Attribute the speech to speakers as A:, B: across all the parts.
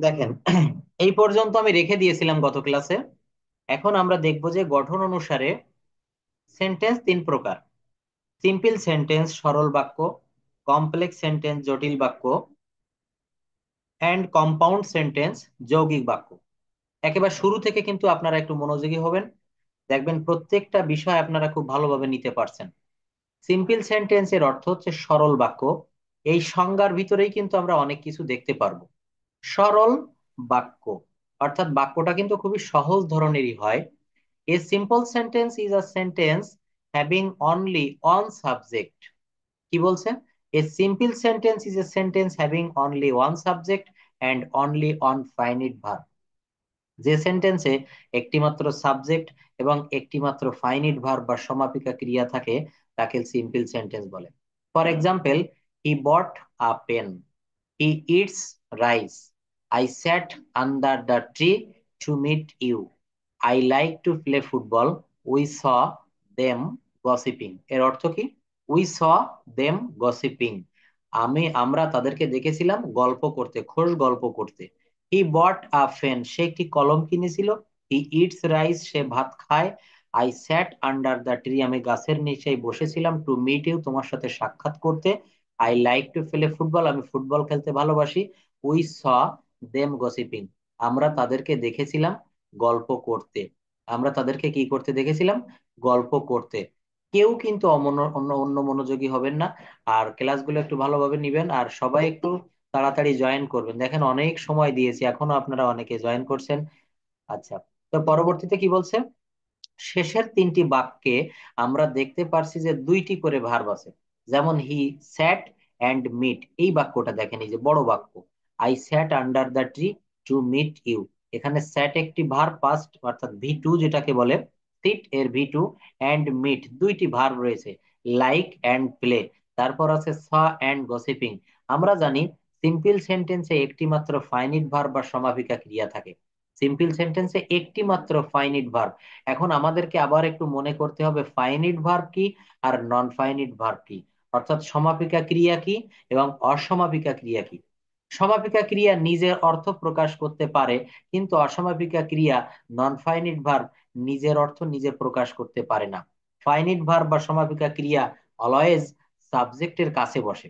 A: দেখেন, এই পর্যন্ত আমি রেখে দিয়েছিলাম গত ক্লাসে। এখন আমরা দেখব যে গঠন অনুসারে সেন্টেন্স তিন প্রকার: সিম্পল সেন্টেন্স সরল বাক্য, কমপ্লেক্স সেন্টেন্স জটিল বাক্য, অ্যান্ড কম্পাউন্ড সেন্টেন্স যৌগিক বাক্য। একেবারে শুরু থেকে কিন্তু আপনারা একটু মনোযোগী হবেন, দেখবেন প্রত্যেকটা বিষয় আপনারা খুব ভালোভাবে নিতে পারছেন। সিম্পল সেন্টেন্স এর অর্থ হচ্ছে সরল বাক্য। এই সংজ্ঞার ভিতরেই কিন্তু আমরা অনেক কিছু দেখতে পারবো। সরল বাক্য অর্থাৎ বাক্যটা কিন্তু খুবই সহজ ধরনেরই হয়। A simple sentence is a sentence having only one subject. কি বলছেন? A simple sentence is a sentence having only one subject and only one finite verb. যে সেন্টেন্সে একটি মাত্র সাবজেক্ট এবং একটি মাত্র ফাইনিট ভার্ব বা সমাপিকা ক্রিয়া থাকে তাকে সিম্পল সেন্টেন্স বলে। For example, he bought a pen, he eats rice, I sat under the tree to meet you, I like to play football, we saw them gossiping. এর অর্থ কি? উই স দেম গসিপিং, আমরা তাদেরকে দেখেছিলাম গল্প করতে, খোশ গল্প করতে। হি বট আ পেন, সে একটি কলম কিনেছিল। হি ইটস রাইস, সে ভাত খায়। I sat under the tree, আমি গাছের নিচে বসেছিলাম। টু মিট ইউ, তোমার সাথে সাক্ষাৎ করতে। I like to play football, আমি ফুটবল খেলতে ভালোবাসি। উই স দেম গসিপিং, আমরা তাদেরকে দেখেছিলাম গল্প করতে। আমরা তাদেরকে কি করতে দেখেছিলাম? গল্প করতে। কেউ কিন্তু অন্য অন্য মনোযোগী হবেন না, আর ক্লাসগুলো একটু ভালোভাবে নিবেন, আর সবাই একটু তাড়াতাড়ি জয়েন করবেন। দেখেন অনেক সময় দিয়েছি, এখনো আপনারা অনেকে জয়েন করছেন। আচ্ছা, তো পরবর্তীতে কি বলছে? শেষের তিনটি বাক্যে আমরা দেখতে পারছি যে দুইটি করে ভার্ব আছে। যেমন হি স্যাট অ্যান্ড মিট, এই বাক্যটা দেখেন, এই যে বড় বাক্য। I sat under the tree to meet you, এখানে স্যাট একটি ভার্ব পাস্ট অর্থাৎ ভি টু যেটাকে বলে, সিট এর ভি টু, অ্যান্ড মিট দুইটি ভার্ব রয়েছে, লাইক অ্যান্ড প্লে। তারপর আছে স অ্যান্ড গসিপিং। আমরা জানি সিম্পল সেন্টেন্সে একটি মাত্র ফাইনিট ভার্ব বা সমাপিকা ক্রিয়া থাকে। সিম্পল সেন্টেন্সে একটি মাত্র ফাইনিট ভার্ব। এখন আমাদেরকে আবার একটু মনে করতে হবে ফাইনিট ভার্ব কি আর নন ফাইনিট ভার্ব কি, অর্থাৎ সমাপিকা ক্রিয়া কি এবং অসমাপিকা ক্রিয়া কি। সমাপিকা ক্রিয়া নিজের অর্থ প্রকাশ করতে পারে, কিন্তু অসমাপিকা ক্রিয়া নন ফাইনিট ভার্ব নিজের অর্থ নিজে প্রকাশ করতে পারে না। ফাইনিট ভার্ব বা সমাপিকা ক্রিয়া অলওয়েজ সাবজেক্টের কাছে বসে।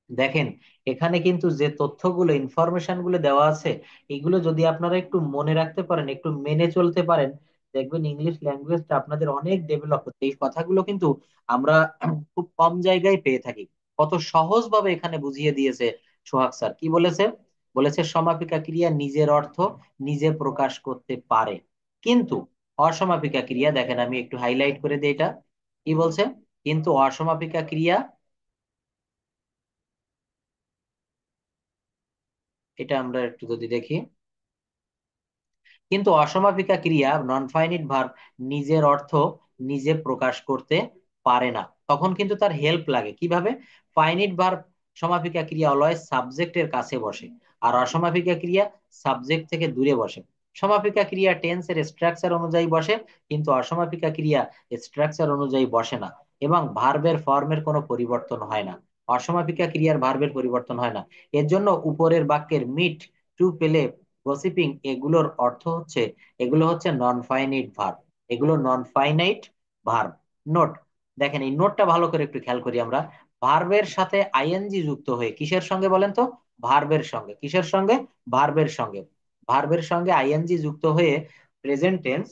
A: দেখেন, এখানে কিন্তু যে তথ্যগুলো ইনফরমেশন গুলো দেওয়া আছে, এগুলো যদি আপনারা একটু মনে রাখতে পারেন, একটু মেনে চলতে পারেন, দেখবেন ইংলিশ ল্যাঙ্গুয়েজটা আপনাদের অনেক ডেভেলপ হচ্ছে। এই কথাগুলো কিন্তু আমরা খুব কম জায়গায় পেয়ে থাকি। কত সহজ ভাবে এখানে বুঝিয়ে দিয়েছে সোহাগ স্যার। কি বলেছে? বলেছে সমাপিকা ক্রিয়া নিজের অর্থ নিজে প্রকাশ করতে পারে, কিন্তু অসমাপিকা ক্রিয়া, দেখেন আমি একটু হাইলাইট করে দিই এটা। কি বলছে? কিন্তু অসমাপিকা ক্রিয়া, এটা আমরা একটু যদি দেখি, কিন্তু অসমাপিকা ক্রিয়া নন ফাইনিট ভার্ব নিজের অর্থ নিজে প্রকাশ করতে পারে না, তখন কিন্তু তার হেল্প লাগে। কিভাবে? ফাইনিট ভার্ব সমাপিকা ক্রিয়া অলওয়েজ সাবজেক্টের কাছে বসে, আর অসমাপিকা ক্রিয়া সাবজেক্ট থেকে দূরে বসে। সমাপিকা ক্রিয়া টেন্সের স্ট্রাকচার অনুযায়ী বসে, কিন্তু অসমাপিকা ক্রিয়া স্ট্রাকচার অনুযায়ী বসে না, এবং ভার্বের ফর্মের কোনো পরিবর্তন হয় না। অসমাপিকা ক্রিয়ার ভার্বের পরিবর্তন হয় না। এর জন্য উপরের বাক্যের মিট, টু পেলে, গসিপিং, এগুলো হচ্ছে নন ফাইনাইট ভার্ব। এগুলো নন ফাইনাইট ভার্ব। নোট, দেখেন এই নোটটা ভালো করে একটু খেয়াল করি আমরা। ভার্বের সাথে আইএনজি যুক্ত হয়ে, কিসের সঙ্গে বলেন তো? ভার্বের সঙ্গে। কিসের সঙ্গে? ভার্বের সঙ্গে। ভার্বের সঙ্গে আইএনজি যুক্ত হয়ে প্রেজেন্ট টেন্স,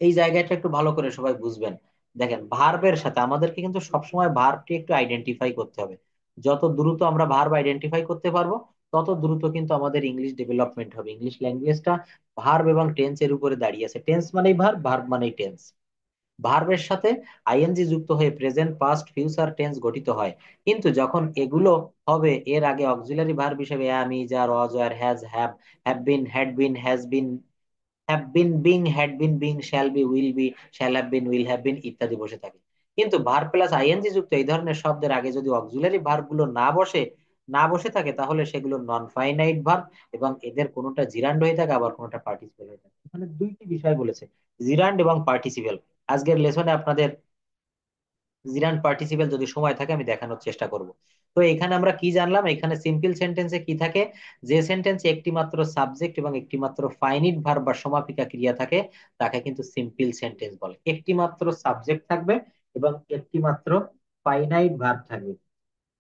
A: এই জায়গাটা একটু ভালো করে সবাই বুঝবেন। দেখেন ভার্বের সাথে আমাদেরকে কিন্তু সবসময় ভার্বটি একটু আইডেন্টিফাই করতে হবে। যত দ্রুত আমরা ভার্ব আইডেন্টিফাই করতে পারবো, তত দ্রুত কিন্তু আমাদের ইংলিশ ডেভেলপমেন্ট হবে। ইংলিশ ল্যাঙ্গুয়েজটা ভার্ব এবং টেন্স এর উপরে দাঁড়িয়ে আছে। টেন্স মানেই ভার্ব, ভার্ব মানেই টেন্স। ভার্বের সাথে আইএনজি যুক্ত হয়ে প্রেজেন্ট, পাস্ট, ফিউচার টেন্স গঠিত হয়। কিন্তু যখন এগুলো হবে, এর আগে অক্সিলারি ভার্ব হিসেবে am, is, are, was, were, has, have been, had been, has been, have been, being, had been, being, shall be, will be, shall have been, will have been ইত্যাদি বসে থাকে। কিন্তু ভার্ব প্লাস আইএনজি যুক্ত এই ধরনের শব্দের আগে যদি অক্সিলারি ভার্ব গুলো না বসে থাকে, তাহলে সেগুলো নন ফাইনাইট ভার্ব, এবং এদের কোনোটা জিরান্ড হয়ে থাকে, আবার কোনোটা পার্টিসিপেল হয়ে থাকে। এখানে দুইটি বিষয় বলেছে, জিরান্ড এবং পার্টিসিপেল। আজকের লেসনে আপনাদের জিরান্ট পার্টিসিপেল যদি সময় থাকে আমি দেখানোর চেষ্টা করব। তো এখানে আমরা কি জানলাম, এখানে সিম্পল সেন্টেন্সে কি থাকে, যে সেন্টেন্সে একটি মাত্র সাবজেক্ট এবং একটি মাত্র ফাইনিট ভার্ব বা সমাপিকা ক্রিয়া থাকে তাকে কিন্তু সিম্পল সেন্টেন্স বলে। একটি মাত্র সাবজেক্ট থাকবে এবং একটি মাত্র ফাইনাইট ভার্ব থাকবে।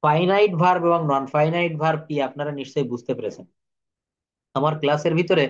A: ফাইনাইট ভার্ব এবং নন ফাইনাইট ভার্ব কি আপনারা নিশ্চয়ই বুঝতে পেরেছেন। আমার ক্লাসের ভিতরে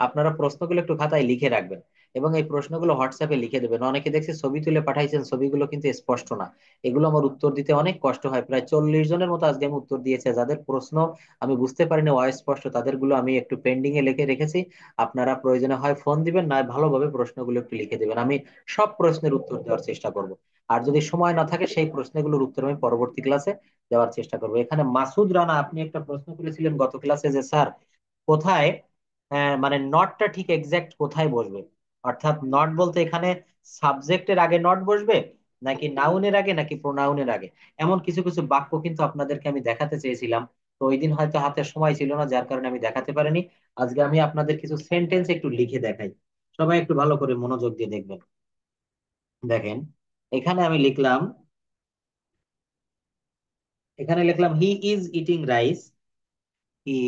A: আপনারা প্রশ্নগুলো একটু খাতায় লিখে রাখবেন এবং এই প্রশ্নগুলো হোয়াটসঅ্যাপে লিখে দেবেন। অনেকে দেখছি ছবি তুলে পাঠাইছেন, ছবিগুলো কিন্তু স্পষ্ট না। এগুলো আমার উত্তর দিতে অনেক কষ্ট হয়। প্রায় 40 জনের মতো আজকে আমি উত্তর দিয়েছি, যাদের প্রশ্ন আমি বুঝতে পারিনি অস্পষ্ট তাদেরগুলো আমি একটু পেন্ডিং এ লিখে রেখেছি। আপনারা প্রয়োজনে হয় ফোন দিবেন, না ভালোভাবে প্রশ্নগুলো একটু লিখে দিবেন। আমি সব প্রশ্নের উত্তর দেওয়ার চেষ্টা করব। আর যদি সময় না থাকে সেই প্রশ্নগুলোর উত্তর আমি পরবর্তী ক্লাসে দেওয়ার চেষ্টা করবো। এখানে মাসুদ রানা আপনি একটা প্রশ্ন করেছিলেন গত ক্লাসে যে স্যার কোথায় মানে নটটা ঠিক এক্সাক্ট কোথায় বসবে। অর্থাৎ নট বলতে এখানে সাবজেক্টের আগে নট বসবে, নাকি নাউনের আগে, নাকি প্রোনাউনের আগে। এমন কিছু কিছু বাক্য কিন্তু আপনাদেরকে আমি দেখাতে চেয়েছিলাম। তো ওই দিন হয়তো হাতে সময় ছিল না, যার কারণে আমি দেখাতে পারিনি। আজকে আমি আপনাদের কিছু সেন্টেন্স একটু লিখে দেখাই। সবাই একটু ভালো করে মনোযোগ দিয়ে দেখবেন। দেখেন, এখানে আমি লিখলাম, এখানে লিখলাম he is eating rice. He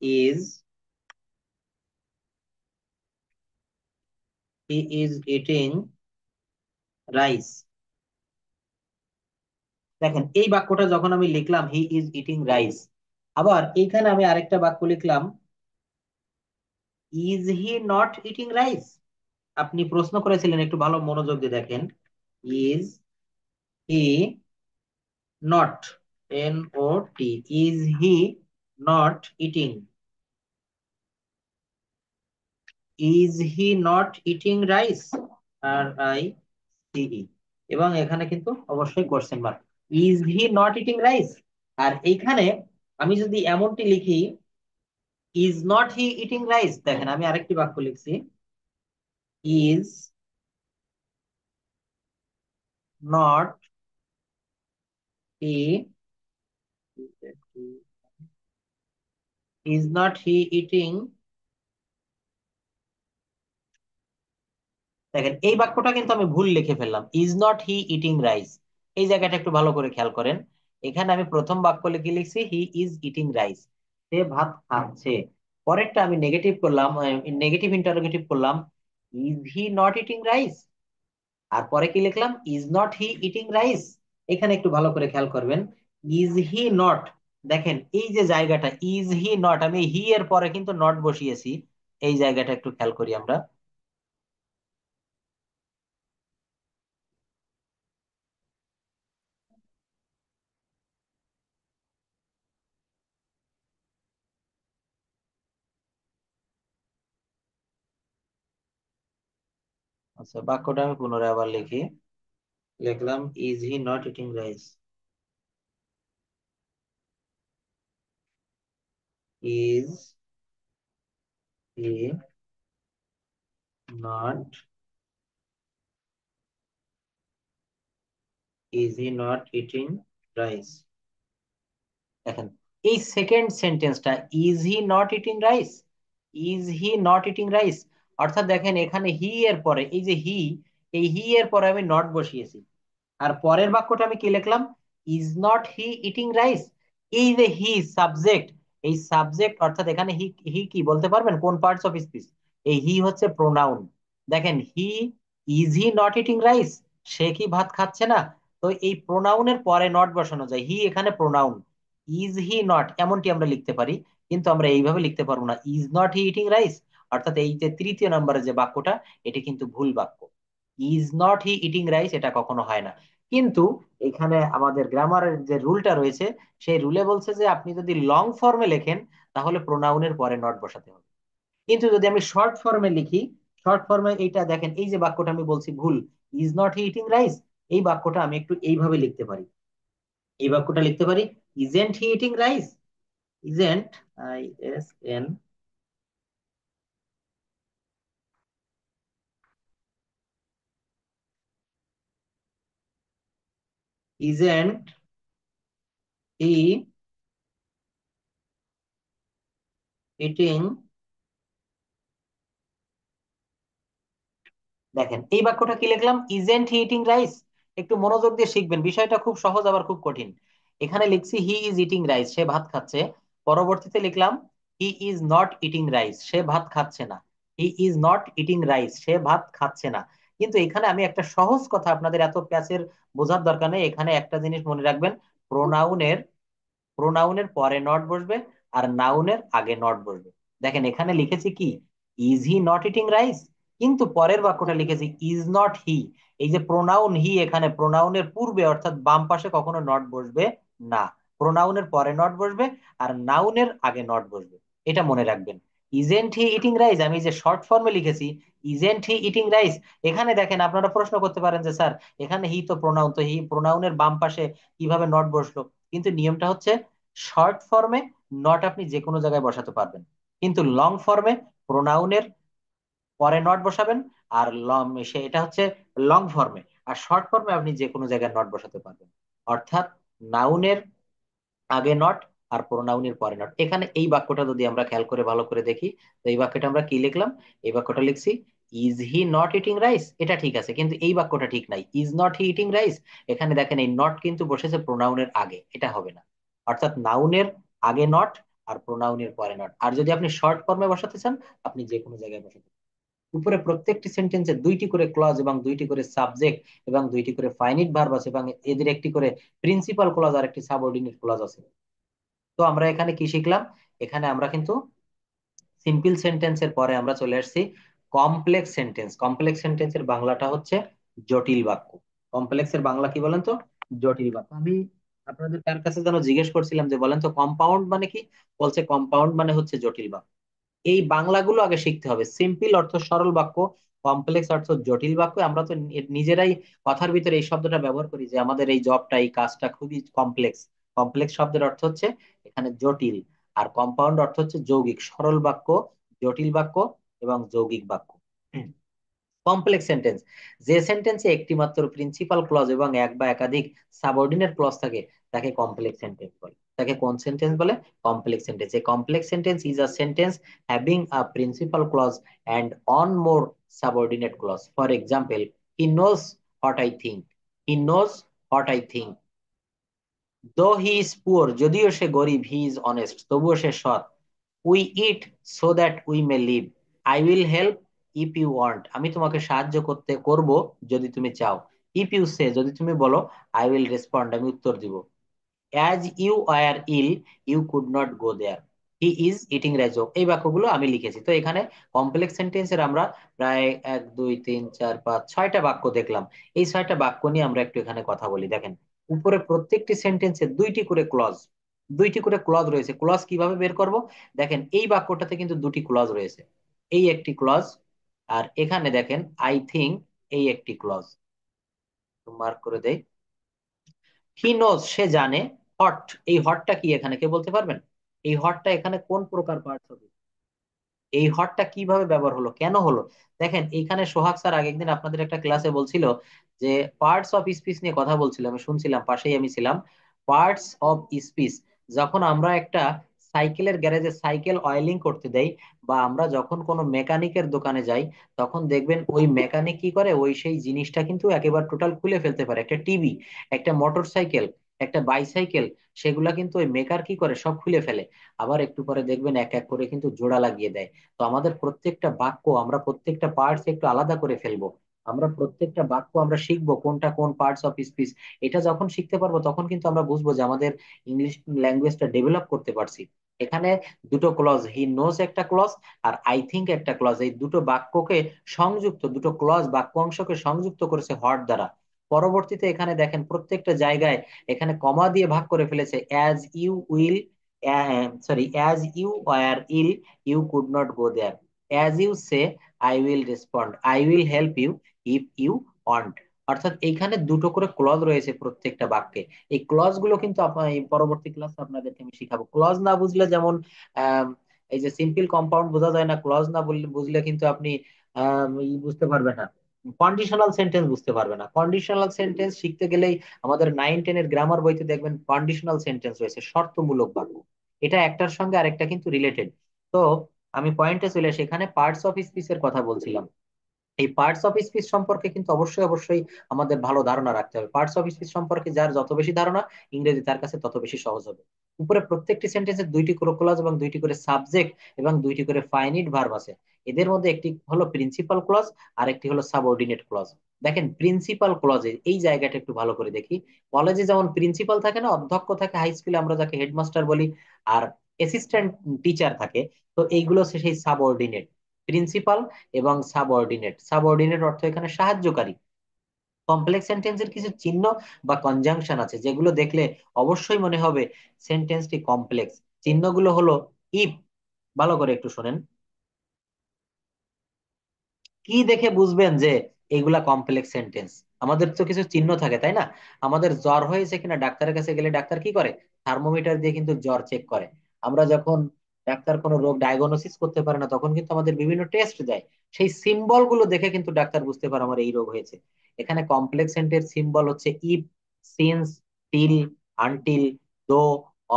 A: is he is eating rice. দেখেন এই বাক্যটা যখন আমি লিখলাম হি ইজ ইটিং রাইস, আবার এইখানে আমি আরেকটা বাক্য লিখলাম is he not eating rice. আপনি প্রশ্ন করেছিলেন, একটু ভালো মনোযোগ দিয়ে দেখেন। Is he not, N O T, is he not eating, is he not eating rice, R I C E, এবং এখানে কিন্তু অবশ্যই question mark. Is he not eating rice. আর এইখানে আমি যদি এমনটি লিখি is not he eating rice, দেখেন আমি আরেকটি বাক্য লিখছি is not he, is not he eating, দেখেন এই বাক্যটা কিন্তু আমি ভুল লিখে ফেললাম, is not he eating rice. এই জায়গাটা একটু ভালো করে খেয়াল করেন। এখানে আমি প্রথম বাক্য লিখে লিখছি হি ইজ ইটিং রাইস, সে ভাত খাচ্ছে। পরেরটা আমি নেগেটিভ করলাম, নেগেটিভ ইন্টারোগেটিভ করলাম, is he not eating rice. আর পরে কি লিখলাম, is not he eating rice. এখানে একটু ভালো করে খেয়াল করবেন, ইজ হি নট, দেখেন এই যে জায়গাটা ইজ হি নট, আমি হি এর পরে কিন্তু নট বসিয়েছি। এই জায়গাটা একটু খেয়াল করি আমরা। আচ্ছা, বাক্যটা আমি পুনরায় আবার লিখি। লিখলাম is he not eating rice, is he not, is he not eating rice. দেখেন এই সেকেন্ড সেন্টেন্সটা, is he not eating rice, is he not eating rice, অর্থাৎ দেখেন এখানে হি এর পরে এই যে হি, এই হি এর পরে আমি নট বসিয়েছি। আর পরের বাক্যটা আমি কি লিখলাম, is not he eating rice. এই যে হি সাবজেক্ট, এই সাবজেক্ট অর্থাৎ এখানে হি, হি কি বলতে পারবেন কোন পার্টস অফ স্পিচ। এই হি হচ্ছে প্রোনাউন। দেখেন he, is he not eating rice, সে কি ভাত খাচ্ছে না। তো এই প্রোনাউনের পরে নট বসানো যায়, হি এখানে প্রোনাউন। ইজ হি নট এমনটি আমরা লিখতে পারি, কিন্তু আমরা এইভাবে লিখতে পারবো না, is not he eating rice. অর্থাৎ এই যে তৃতীয় নম্বরের যে বাক্যটা, এটি কিন্তু ভুল বাক্য। Is not he eating rice এটা কখনো হয় না। কিন্তু এখানে আমাদের গ্রামারের যে রুলটা রয়েছে, সেই রুলে বলছে যে আপনি যদি লং ফর্মে লেখেন তাহলে প্রোনাউনের পরে নট বসাতে হবে। কিন্তু যদি আমি শর্ট ফর্মে লিখি, শর্ট ফর্মে এইটা দেখেন এই যে বাক্যটা আমি বলছি ভুল, is not he eating rice, এই বাক্যটা আমি একটু এইভাবে লিখতে পারি। এই বাক্যটা লিখতে পারি isn't he eating rice, isn't, I S N, isn't he eating, দেখেন এই বাক্যটা কি লিখলাম, ইজেন্ট হি ইটিং রাইস। একটু মনোযোগ দিয়ে শিখবেন, বিষয়টা খুব সহজ আবার খুব কঠিন। এখানে লিখছি হি ইজ ইটিং রাইস, সে ভাত খাচ্ছে। পরবর্তীতে লিখলাম he is not eating rice, সে ভাত খাচ্ছে না। He is not eating rice, সে ভাত খাচ্ছে না। কিন্তু এখানে আমি একটা সহজ কথা, আপনাদের এত প্যাচের বোঝার দরকার নেই। এখানে একটা জিনিস মনে রাখবেন, প্রোনাউনের প্রোনাউনের পরে নট বসবে, আর নাউনের আগে নট বসবে। দেখেন এখানে লিখেছি কি, is he not eating rice, কিন্তু পরের বাক্যটা লিখেছি ইজ নট হি। এই যে প্রোনাউন হি, এখানে প্রোনাউনের পূর্বে অর্থাৎ বাম পাশে কখনো নট বসবে না, প্রোনাউনের পরে নট বসবে, আর নাউনের আগে নট বসবে। এটা মনে রাখবেন। ইজেন্ট হি ইটিং রাইস, আমি যে শর্ট ফর্মে লিখেছি ইজেন্ট হি ইটিং রাইস, এখানে দেখেন আপনারা প্রশ্ন করতে পারেন যে স্যার এখানে হি তো প্রোনাউন, তো হি প্রোনাউনের বাম পাশে কিভাবে নট বসলো? কিন্তু নিয়মটা হচ্ছে, শর্ট ফর্মে নট আপনি যে কোনো জায়গায় বসাতে পারবেন, কিন্তু লং ফর্মে প্রোনাউনের পরে নট বসাবেন। আর লং, এটা হচ্ছে লং ফর্মে। আর শর্ট ফর্মে আপনি যে কোনো জায়গায় নট বসাতে পারবেন, অর্থাৎ নাউনের আগে নট আর প্রোনাউনের পরে নট। এখানে এই বাক্যটা যদি আমরা খেয়াল করে ভালো করে দেখি, তো এই বাক্যটা আমরা কি লিখলাম? এই বাক্যটা লিখছি is he not eating rice, এটা ঠিক আছে, কিন্তু এই বাক্যটা ঠিক নাই, is not he eating rice. এখানে দেখেন এই নট কিন্তু বসেছে প্রোনাউনের আগে, এটা হবে না। অর্থাৎ নাউনের আগে নট আর প্রোনাউনের পরে নট। আর যদি আপনি শর্ট ফর্মে বসাতে চান, আপনি যে কোনো জায়গায় বসাতে পারেন। উপরে প্রত্যেকটি সেন্টেন্সে দুইটি করে ক্লজ এবং দুইটি করে সাবজেক্ট এবং দুইটি করে ফাইনিট ভার্ব আছে, এবং এদের একটি করে প্রিন্সিপাল ক্লজ আর একটি সাবঅর্ডিনেট ক্লজ আছে। তো আমরা এখানে কি শিখলাম? এখানে আমরা কিন্তু সিম্পল সেন্টেন্সের পরে আমরা চলে আসছি কমপ্লেক্স সেন্টেন্স। কমপ্লেক্স সেন্টেন্সের বাংলাটা হচ্ছে জটিল বাক্য। কমপ্লেক্সের বাংলা কি বলেন তো? জটিল বাক্য। আমি আপনাদের কার কাছে যেন জিজ্ঞেস করছিলাম যে বলেন তো কম্পাউন্ড মানে কি, বলছে কম্পাউন্ড মানে হচ্ছে জটিল বাক্য। এই বাংলাগুলো আগে শিখতে হবে। সিম্পল অর্থ সরল বাক্য, কমপ্লেক্স অর্থ জটিল বাক্য। আমরা তো নিজেরাই কথার ভিতরে এই শব্দটা ব্যবহার করি যে আমাদের এই জবটা, এই কাজটা খুবই কমপ্লেক্স। কমপ্লেক্স শব্দের অর্থ হচ্ছে এখানে জটিল। আর কম্পাউন্ড অর্থ হচ্ছে যৌগিক, সরল বাক্য, জটিল বাক্য এবং যৌগিক বাক্য। কমপ্লেক্স সেন্টেন্স, যে সেন্টেন্সে একটি মাত্র প্রিন্সিপাল ক্লজ এবং এক বা একাধিক সাবঅর্ডিনেট ক্লজ থাকে, তাকে কমপ্লেক্স সেন্টেন্স বলে। তাকে কোন সেন্টেন্স বলে? Complex sentence. A complex sentence is a sentence having a principal clause and on more subordinate clause. For example, he knows what I think. He knows what I think. Though he is poor, যদিও সে গরিব, he is honest, তবুও সে সৎ। We eat so that we may live. I will help if you want. আমি তোমাকে সাহায্য করব যদি তুমি চাও। If you say, যদি তুমি বলো, I will respond, আমি উত্তর দিব। As you were ill, you could not go there. He is eating rice. এই বাক্যগুলো আমি লিখেছি। তো এখানে কমপ্লেক্স সেন্টেন্সের আমরা প্রায় 1 2 3 4 5 6টা বাক্য দেখলাম। এই 6টা বাক্য নিয়ে আমরা একটু এখানে কথা বলি। দেখেন উপরে প্রত্যেকটি সেন্টেন্সে দুইটি করে ক্লজ রয়েছে। ক্লজ কিভাবে বের করব? দেখেন এই বাক্যটাতে কিন্তু দুটি ক্লজ রয়েছে, এই একটি ক্লজ, আর এখানে দেখেন আই থিংক, এই একটি ক্লজ। মার্ক করে দেই। হি নোজ, সে জানে। হট, এই হটটা কি এখানে কে বলতে পারবেন? এই হটটা এখানে কোন প্রকার পার্টস হবে? এই হটটা কিভাবে ব্যবহার হলো, কেন হলো? দেখেন এইখানে সোহাগ স্যার আগের দিন আপনাদের একটা ক্লাসে বলছিল যে পার্টস অফ স্পিচ নিয়ে কথা বলছিল, আমি শুনছিলাম, পাশেই আমি ছিলাম। পার্টস অফ স্পিচ, যখন আমরা একটা সাইকেলের গ্যারেজে সাইকেল অয়েলিং করতে দেই, বা আমরা যখন কোনো মেকানিকের দোকানে যাই, তখন দেখবেন ওই মেকানিক কি করে, ওই সেই জিনিসটা কিন্তু একেবারে টোটাল খুলে ফেলতে পারে। একটা টিভি, একটা মোটর সাইকেল, একটা বাইসাইকেল, সেগুলা কিন্তু ওই মেকার কি করে সব খুলে ফেলে। আবার একটু পরে দেখবেন এক এক করে কিন্তু জোড়া লাগিয়ে দেয়। তো আমাদের প্রত্যেকটা বাক্য, আমরা প্রত্যেকটা পার্টস একটু আলাদা করে ফেলবো। আমরা প্রত্যেকটা বাক্য আমরা শিখবো কোনটা কোন পার্টস অফ স্পিচ। এটা যখন শিখতে পারবো তখন কিন্তু আমরা বুঝবো যে আমাদের ইংলিশ ল্যাঙ্গুয়েজটা ডেভেলপ করতে পারছি। এখানে দুটো ক্লজ, হি নোজ একটা ক্লজ আর আই থিংক একটা ক্লজ, এই দুটো বাক্যকে সংযুক্ত, দুটো ক্লজ বাক্য অংশকে সংযুক্ত করেছে হট দ্বারা। পরবর্তীতে এখানে দেখেন প্রত্যেকটা জায়গায় এখানে কমা দিয়ে ভাগ করে ফেলেছে। As you will, sorry, as you were ill, you could not go there. As you say, I will respond. I will help you if you want. অর্থাৎ এইখানে দুটো করে ক্লজ রয়েছে প্রত্যেকটা বাক্যে। এই ক্লজ গুলো কিন্তু আপনার এই পরবর্তী ক্লাসে আপনাদেরকে আমি শিখাবো। ক্লজ না বুঝলে যেমন আম, এই যে সিম্পল কম্পাউন্ড বোঝা যায় না, ক্লজ না বুঝলে কিন্তু আপনি বুঝতে পারবেন না, কন্ডিশনাল সেন্টেন্স বুঝতে পারবে না। কন্ডিশনাল সেন্টেন্স শিখতে গেলেই আমাদের 9 10-এর গ্রামার বইতে দেখবেন কন্ডিশনাল সেন্টেন্স রয়েছে, শর্তমূলক বাক্য। এটা একটার সঙ্গে আরেকটা কিন্তু রিলেটেড। তো আমি পয়েন্টে চলে আসি, এখানে পার্টস অফ স্পিচ এর কথা বলছিলাম। এই পার্টস অফ স্পিচ সম্পর্কে কিন্তু অবশ্যই অবশ্যই আমাদের ভালো ধারণা রাখতে হবে। পার্টস অফ স্পিচ সম্পর্কে যার যত বেশি ধারণা, ইংরেজি তার কাছে তত বেশি সহজ হবে। উপরে প্রত্যেকটি সেন্টেন্সে দুইটি করে ক্লজ এবং দুইটি করে সাবজেক্ট এবং দুইটি করে ফাইনিট ভার্ব আছে। এদের মধ্যে একটি হলো প্রিন্সিপাল ক্লজ আর একটি হলো সাবঅর্ডিনেট ক্লজ। দেখেন প্রিন্সিপাল ক্লজে এই জায়গাটা একটু ভালো করে দেখি। কলেজে যেমন প্রিন্সিপাল থাকে না, অধ্যক্ষ থাকে, হাই স্কুলে আমরা যাকে হেডমাস্টার বলি, আর অ্যাসিস্ট্যান্ট টিচার থাকে। তো এইগুলো হচ্ছে সেই সাবঅর্ডিনেট। প্রিন্সিপাল এবং সাবঅর্ডিনেট, সাবঅর্ডিনেট অর্থ এখানে সাহায্যকারী। কমপ্লেক্স সেন্টেন্সের কিছু চিহ্ন বা কনজাংশন আছে যেগুলো দেখলে অবশ্যই মনে হবে সেন্টেন্সটি কমপ্লেক্স। চিহ্নগুলো হলো ইফ, ভালো করে একটু শোনেন। কি দেখে বুঝবেন যে এইগুলা কমপ্লেক্স সেন্টেন্স? আমাদের তো কিছু চিহ্ন থাকে, তাই না? আমাদের জ্বর হয়েছে কিনা ডাক্তারের কাছে গেলে ডাক্তার কি করে? থার্মোমিটার দিয়ে কিন্তু জ্বর চেক করে। আমরা যখন, ডাক্তার কোনো রোগ ডায়াগনোসিস করতে পারে না তখন কিন্তু আমাদের বিভিন্ন টেস্ট দেয়। সেই সিম্বল গুলো দেখে কিন্তু ডাক্তার বুঝতে পারে আমার এই রোগ হয়েছে। এখানে কমপ্লেক্স সেন্টেন্স সিম্বল হচ্ছে if, since, till, until, though,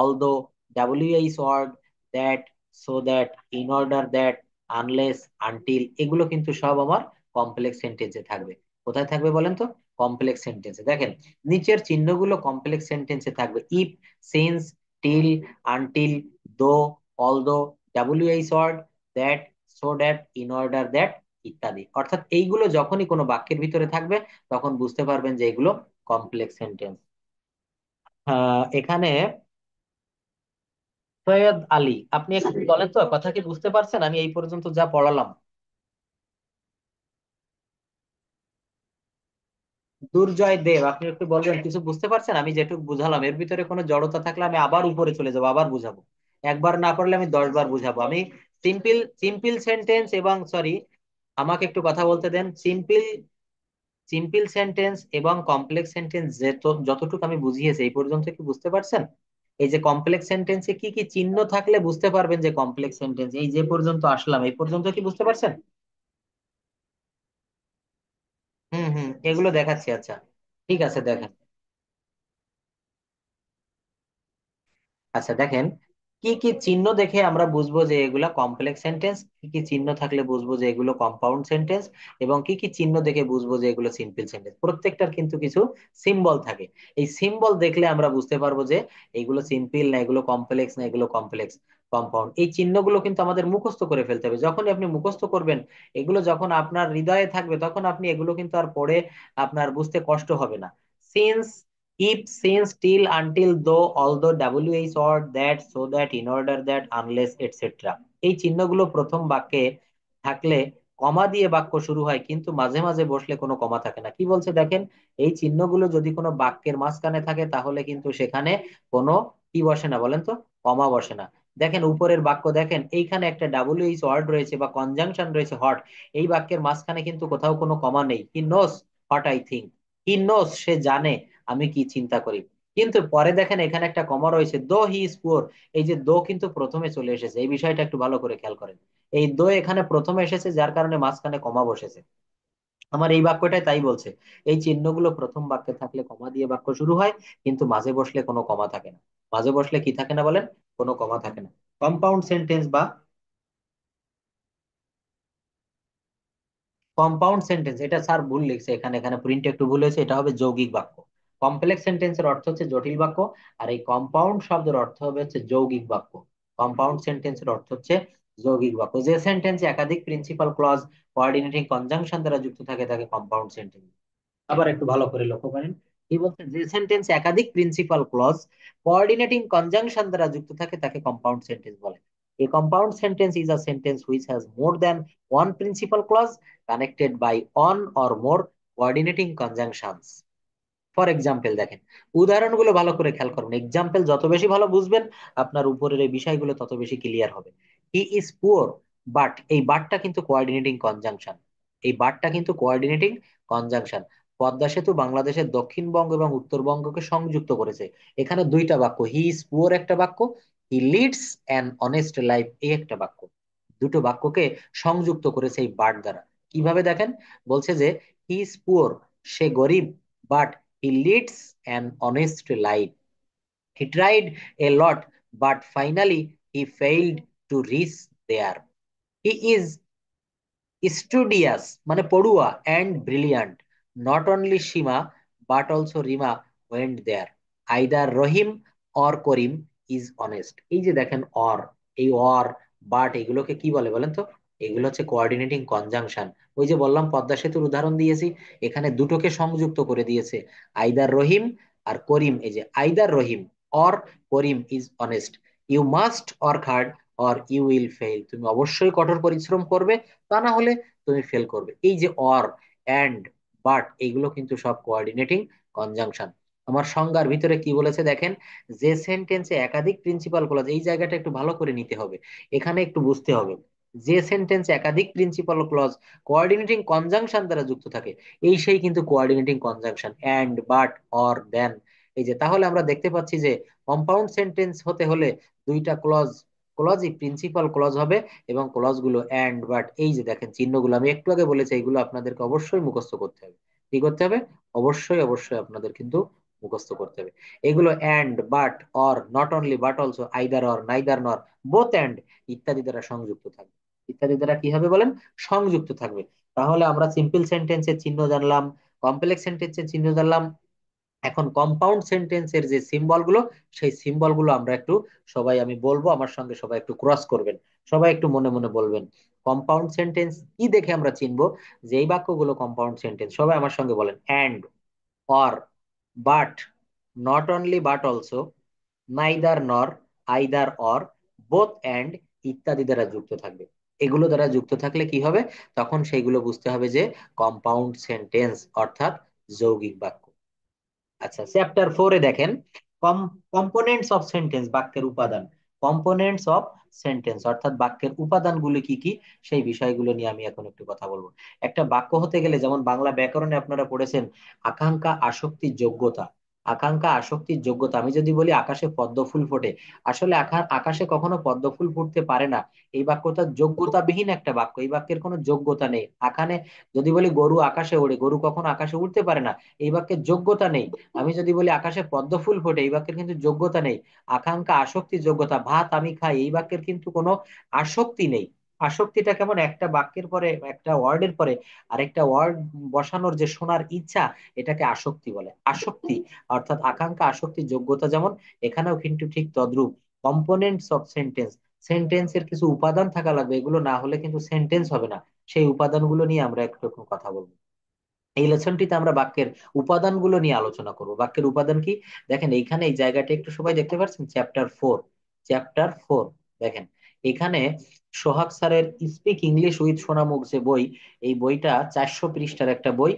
A: although, WH word, that, so that, in order that, unless, until, এগুলো কিন্তু সব আমার কমপ্লেক্স সেন্টেন্সে থাকবে। কোথায় থাকবে বলেন তো? কমপ্লেক্স সেন্টেন্সে। দেখেন নিচের চিহ্নগুলো কমপ্লেক্স সেন্টেন্সে থাকবে if, since, till, until, though, although, WH word, that, so that, in order that, ইত্যাদি। অর্থাৎ এইগুলো যখনই কোনো বাক্যের ভিতরে থাকবে তখন বুঝতে পারবেন যে এগুলো কমপ্লেক্স সেন্টেন্স। এখানে সৈয়দ আলী, আপনি একটু বলেন তো কথা কি বুঝতে পারছেন আমি এই পর্যন্ত যা পড়ালাম? দুর্জয় দেব, আপনি একটু বলবেন কিছু বুঝতে পারছেন আমি যেটুকু বুঝালাম? এর ভিতরে কোনো জড়তা থাকলে আমি আবার উপরে চলে যাবো, আবার বুঝাবো। একবার না পারলে আমি 10 বার বুঝাবো। আমি সিম্পল সিম্পল সেন্টেন্স এবং সরি, আমাকে একটু কথা বলতে দেন। সিম্পল সিম্পল সেন্টেন্স এবং কমপ্লেক্স সেন্টেন্স যতটুকু আমি বুঝিয়েছি এই পর্যন্ত কি বুঝতে পারছেন? এই যে কমপ্লেক্স সেন্টেন্সে কি কি চিহ্ন থাকলে বুঝতে পারবেন যে কমপ্লেক্স সেন্টেন্স, এই যে পর্যন্ত আসলাম এই পর্যন্ত কি বুঝতে পারছেন? হুম হুম, এগুলো দেখাচ্ছি, আচ্ছা। ঠিক আছে, দেখেন। আচ্ছা দেখেন, কি কি চিহ্ন দেখে আমরা বুঝবো যে এগুলা কমপ্লেক্স সেন্টেন্স, কি কি চিহ্ন থাকলে বুঝবো যে এগুলো কম্পাউন্ড সেন্টেন্স, এবং কি কি চিহ্ন দেখে বুঝবো যে এগুলো সিম্পল সেন্টেন্স। প্রত্যেকটার কিন্তু কিছু সিম্বল থাকে। এই সিম্বল দেখলে আমরা বুঝতে পারবো যে এগুলো সিম্পল না, এগুলো কমপ্লেক্স না, এগুলো কমপ্লেক্স কম্পাউন্ড। এই চিহ্নগুলো কিন্তু আমাদের মুখস্থ করে ফেলতে হবে। যখনই আপনি মুখস্থ করবেন, এগুলো যখন আপনার হৃদয়ে থাকবে তখন আপনি এগুলো কিন্তু আর পড়ে আপনার বুঝতে কষ্ট হবে না। Since, if, since, till, until, though, although, wh, or that, so that, in order that, unless, etc. এই চিহ্নগুলো প্রথম বাক্যে থাকলে কমা দিয়ে বাক্য শুরু হয়, কিন্তু মাঝে মাঝে বসলে কোনো কমা থাকে না। কি বলছে দেখেন, এই চিহ্নগুলো যদি কোনো বাক্যের মাঝখানে থাকে তাহলে কিন্তু সেখানে কোনো কি বসে না বলেন তো? কমা বসে না। দেখেন উপরের বাক্য দেখেন, এইখানে একটা ডাব্লিউএইচ ওয়ার্ড রয়েছে বা কনজাংশন রয়েছে হট। এই বাক্যের মাঝখানে কিন্তু কোথাও কোনো কমা নেই। He knows what I think. He knows, সে জানে আমি কি চিন্তা করি। কিন্তু পরে দেখেন এখানে একটা কমা রয়েছে, দো হি ইজ পুয়ার। এই যে দো কিন্তু প্রথমে চলে এসেছে, এই বিষয়টা একটু ভালো করে খেয়াল করেন। এই দো এখানে প্রথমে এসেছে যার কারণে মাঝখানে কমা বসেছে। আমার এই বাক্যটাই তাই বলছে। এই চিহ্নগুলো প্রথম বাক্যে থাকলে কমা দিয়ে বাক্য শুরু হয়, কিন্তু মাঝে বসলে কোনো কমা থাকে না। মাঝে বসলে কি থাকে না বলেন? কোনো কমা থাকে না। কম্পাউন্ড সেন্টেন্স বা কম্পাউন্ড সেন্টেন্স, এটা স্যার ভুল লিখছে এখানে, এখানে প্রিন্ট একটু ভুল হয়েছে, এটা হবে যৌগিক বাক্য। কমপ্লেক্স সেন্টেন্সের অর্থ হচ্ছে জটিল বাক্য, আর এই কম্পাউন্ড শব্দের অর্থ হবে হচ্ছে যৌগিক বাক্য। কম্পাউন্ড সেন্টেন্সের অর্থ হচ্ছে যৌগিক বাক্য। যে সেন্টেন্সে একাধিক প্রিন্সিপাল ক্লজ কোঅর্ডিনেটিং কনজাংশন দ্বারা যুক্ত থাকে তাকে কম্পাউন্ড সেন্টেন্স। আবার একটু ভালো করে লক্ষ্য করেন, কি বলছে? যে সেন্টেন্স একাধিক প্রিন্সিপাল ক্লজ কোঅর্ডিনেটিং কনজাংশন দ্বারা যুক্ত থাকে তাকে কম্পাউন্ড সেন্টেন্স বলে। A compound sentence is a sentence which has more than one principal clause connected by one or more coordinating conjunctions. For example দেখেন, উদাহরণগুলো ভালো করে খেয়াল করুন। এক্সাম্পল যত বেশি ভালো বুঝবেন আপনার উপরের এই বিষয়গুলো তত বেশি ক্লিয়ার হবে। হি ইজ পুয়ার, বাট, এই বাটটা কিন্তু কোঅর্ডিনেটিং কনজাংশন। এই বাটটা কিন্তু কোঅর্ডিনেটিং কনজাংশন। পদ্মা সেতু বাংলাদেশের দক্ষিণবঙ্গ এবং উত্তরবঙ্গকে সংযুক্ত করেছে। এখানে দুইটা বাক্য, হি ইজ পুয়ার একটা বাক্য, he leads an honest life এই একটা বাক্য। দুটো বাক্যকে সংযুক্ত করেছে এই বাট দ্বারা। কিভাবে দেখেন, বলছে যে হি ইজ পুয়ার, সে গরিব, but he leads an honest life. He tried a lot, but finally he failed to reach there. He is studious মানে পড়ুয়া, and brilliant, not only Seema but also Rima went there, either Rahim or Karim is honest. এই যে দেখেন or, এই or but এগুলোকে কি বলে বলেন তো? এগুলো হচ্ছে কোঅর্ডিনেটিং কনজাংশন। ওই যে বললাম পদ্মা সেতুর উদাহরণ দিয়েছি, এখানে দুটোকে সংযুক্ত করে দিয়েছে, আইদার রহিম আর করিম। এই যে either Rahim or Karim is honest, you must work hard or you will fail, তুমি অবশ্যই কঠোর পরিশ্রম করবে, তা না হলে তুমি ফেল করবে। এই যে অর, অ্যান্ড, বাট এইগুলো কিন্তু সব কোঅর্ডিনেটিং কনজাংশন। আমার সংজ্ঞার ভিতরে কি বলেছে দেখেন, যে সেন্টেন্সে একাধিক প্রিন্সিপাল ক্লজ, এই জায়গাটা একটু ভালো করে নিতে হবে, এখানে একটু বুঝতে হবে। যে সেন্টেন্সে একাধিক প্রিন্সিপাল ক্লজ কোঅর্ডিনেটিং কনজাংশন দ্বারা যুক্ত থাকে, এই সেই কিন্তু coordinating conjunction, and, but, or, then. এই যে তাহলে আমরা দেখতে পাচ্ছি যে কম্পাউন্ড সেন্টেন্স হতে হলে দুইটা ক্লজই প্রিন্সিপাল ক্লজ হবে, এবং ক্লজ গুলো অ্যান্ড, বাট, এই যে দেখেন চিহ্নগুলো আমি একটু আগে বলেছি, এগুলো আপনাদেরকে অবশ্যই মুখস্থ করতে হবে। কি করতে হবে? অবশ্যই অবশ্যই আপনাদের কিন্তু মুখস্থ করতে হবে। এগুলো and, but, or, not only but also, either or, neither নর, বোথ অ্যান্ড ইত্যাদি দ্বারা সংযুক্ত থাকবে। ইত্যাদি দ্বারা কি হবে বলেন? সংযুক্ত থাকবে। তাহলে আমরা সিম্পল সেন্টেন্সের চিহ্ন জানলাম, কমপ্লেক্স সেন্টেন্সের চিহ্ন জানলাম। এখন কম্পাউন্ড সেন্টেন্সের যে সিম্বল গুলো, সেই সিম্বল গুলো আমরা একটু সবাই, আমি বলবো আমার সঙ্গে সবাই একটু ক্রস করবেন, সবাই একটু মনে মনে বলবেন। কম্পাউন্ড সেন্টেন্স কি দেখে আমরা চিনবো যে এই বাক্যগুলো কম্পাউন্ড সেন্টেন্স? সবাই আমার সঙ্গে বলেন, and, or, but, not only but also, neither নর, আইদার অর, বোথ অ্যান্ড ইত্যাদি দ্বারা যুক্ত থাকবে। এগুলো দ্বারা যুক্ত থাকলে কি হবে? তখন সেইগুলো বুঝতে হবে যে কম্পাউন্ড সেন্টেন্স, অর্থাৎ যৌগিক বাক্য। আচ্ছা, চ্যাপ্টার 4-এ দেখেন, কম কম্পোনেন্টস অফ সেন্টেন্স, বাক্যের উপাদান। কম্পোনেন্টস অফ সেন্টেন্স অর্থাৎ বাক্যের উপাদানগুলো কি কি, সেই বিষয়গুলো নিয়ে আমি এখন একটু কথা বলবো। একটা বাক্য হতে গেলে, যেমন বাংলা ব্যাকরণে আপনারা পড়েছেন, আকাঙ্ক্ষা, আসক্তি, যোগ্যতা। আকাঙ্ক্ষা, আসক্তির, যোগ্যতা। আমি যদি বলি আকাশে পদ্ম ফুল ফোটে, আসলে আকাশে কখনো পদ্ম ফুল ফুটতে পারে না। এই বাক্যটা যোগ্যতাবিহীন একটা বাক্য, এই বাক্যের কোনো যোগ্যতা নেই। আখানে যদি বলি গরু আকাশে ওড়ে, গরু কখনো আকাশে উঠতে পারে না, এই বাক্যের যোগ্যতা নেই। আমি যদি বলি আকাশে পদ্ম ফুল ফোটে, এই বাক্যের কিন্তু যোগ্যতা নেই। আকাঙ্ক্ষা, আসক্তি, যোগ্যতা, ভাত আমি খাই, এই বাক্যের কিন্তু কোনো আসক্তি নেই। আসক্তিটা কেমন, একটা বাক্যের পরে, একটা ওয়ার্ডের পরে আরেকটা ওয়ার্ড বসানোর যে শোনার ইচ্ছা, এটাকে আসক্তি বলে। আসক্তি অর্থাৎ আকাঙ্ক্ষা, আসক্তি, যোগ্যতা যেমন, এখানেও কিন্তু ঠিক তদ্রূপ। কম্পোনেন্টস অফ সেন্টেন্স, সেন্টেন্সের কিছু উপাদান থাকা লাগবে, এগুলো না হলে কিন্তু সেন্টেন্স হবে না। সেই উপাদানগুলো নিয়ে আমরা একটু এখন কথা বলবো। এই লেসনটিতে আমরা বাক্যের উপাদানগুলো নিয়ে আলোচনা করব। বাক্যের উপাদান কি? দেখেন এইখানে এই জায়গাটা একটু সবাই দেখতে পাচ্ছেন, চ্যাপ্টার 4। চ্যাপ্টার 4 দেখেন, এখানে সোহাগ স্যারের স্পিক ইংলিশ উইথ সোনামুখ যে বই, এই বইটা 400 পৃষ্ঠার একটা বই।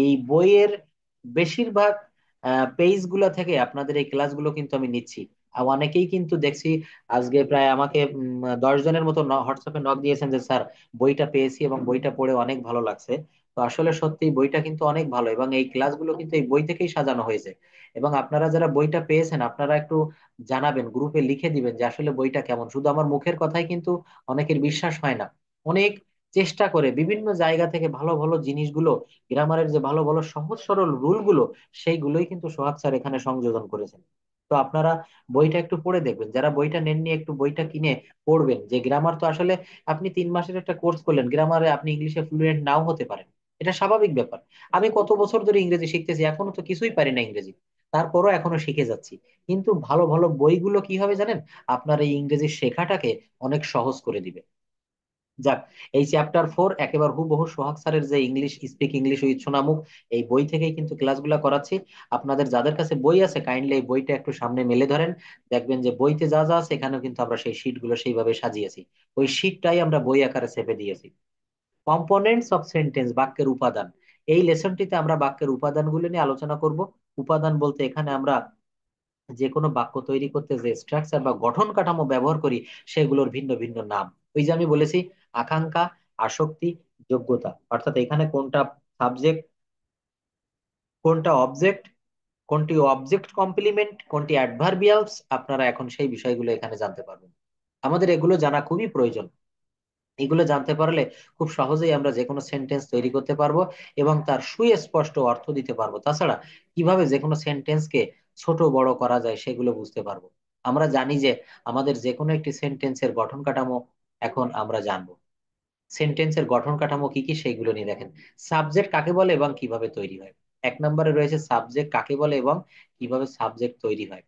A: এই বইয়ের বেশিরভাগ পেজ গুলা থেকে আপনাদের এই ক্লাসগুলো কিন্তু আমি নিচ্ছি। আর অনেকেই কিন্তু দেখছি আজকে প্রায় আমাকে 10 জনের মতো হোয়াটসঅ্যাপে নক দিয়েছেন যে স্যার, বইটা পেয়েছি এবং বইটা পড়ে অনেক ভালো লাগছে। তো আসলে সত্যি বইটা কিন্তু অনেক ভালো, এবং এই ক্লাসগুলো কিন্তু এই বই থেকেই সাজানো হয়েছে। এবং আপনারা যারা বইটা পেয়েছেন, আপনারা একটু জানাবেন, গ্রুপে লিখে দিবেন যে আসলে বইটা কেমন। শুধু আমার মুখের কথাই কিন্তু অনেকের বিশ্বাস হয় না। অনেক চেষ্টা করে বিভিন্ন জায়গা থেকে ভালো ভালো জিনিসগুলো, গ্রামারের যে ভালো ভালো সহজ সরল রুল গুলো, সেইগুলোই কিন্তু সোহাগ স্যার এখানে সংযোজন করেছেন। তো আপনারা বইটা একটু পড়ে দেখবেন, যারা বইটা নেননি একটু বইটা কিনে পড়বেন। যে গ্রামার তো আসলে, আপনি 3 মাসের একটা কোর্স করলেন, গ্রামারে আপনি ইংলিশে ফ্লুয়েন্ট নাও হতে পারেন, এটা স্বাভাবিক ব্যাপার। আমি কত বছর ধরে ইংরেজি শিখতেছি, এখনো তো কিছুই পারি না ইংরেজি, তারপরও এখনো শিখে যাচ্ছি। কিন্তু ভালো ভালো বইগুলো কি হবে জানেন, আপনার এই ইংরেজি শেখাটাকে অনেক সহজ করে দিবে। যাক, এই চ্যাপ্টার 4 একেবারে হুবহু সোহাগ স্যারের যে ইংলিশ স্পিক ইংলিশ উইথ সোনামুখ, এই বই থেকেই কিন্তু ক্লাসগুলো করাচ্ছি। আপনাদের যাদের কাছে বই আছে, কাইন্ডলি এই বইটা একটু সামনে মেলে ধরেন, দেখবেন যে বইতে যা যা আছে এখানেও কিন্তু আমরা সেই শিট গুলো সেইভাবে সাজিয়েছি। ওই শিটটাই আমরা বই আকারে চেপে দিয়েছি। কম্পোনেন্টস অফ সেন্টেন্স, বাক্যের উপাদান। এই লেসনটিতে আমরা বাক্যের উপাদানগুলো নিয়ে আলোচনা করব। উপাদান বলতে এখানে আমরা যে কোনো বাক্য তৈরি করতে যে স্ট্রাকচার বা গঠন কাঠামো ব্যবহার করি, সেগুলোর ভিন্ন ভিন্ন নাম। ওই যে আমি বলেছি, আকাঙ্ক্ষা, আসক্তি, যোগ্যতা, অর্থাৎ এখানে কোনটা সাবজেক্ট, কোনটা অবজেক্ট, কোনটি অবজেক্ট কমপ্লিমেন্ট, কোনটি অ্যাডভার্বিয়ালস, আপনারা এখন সেই বিষয়গুলো এখানে জানতে পারবেন। আমাদের এগুলো জানা খুবই প্রয়োজন। এগুলো জানতে পারলে খুব সহজেই আমরা যে কোনো সেন্টেন্স তৈরি করতে পারবো, এবং তার সুস্পষ্ট অর্থ দিতে পারবো। তাছাড়া কিভাবে যে কোনো সেন্টেন্সকে ছোট বড় করা যায় সেগুলো বুঝতে পারবো। আমরা জানি যে আমাদের যে কোনো একটি সেন্টেন্সের গঠন কাঠামো এখন আমরা জানবো। সেন্টেন্সের গঠন কাঠামো কি কি সেইগুলো নিয়ে দেখেন। সাবজেক্ট কাকে বলে এবং কিভাবে তৈরি হয়। এক নম্বরে রয়েছে সাবজেক্ট কাকে বলে এবং কিভাবে সাবজেক্ট তৈরি হয়।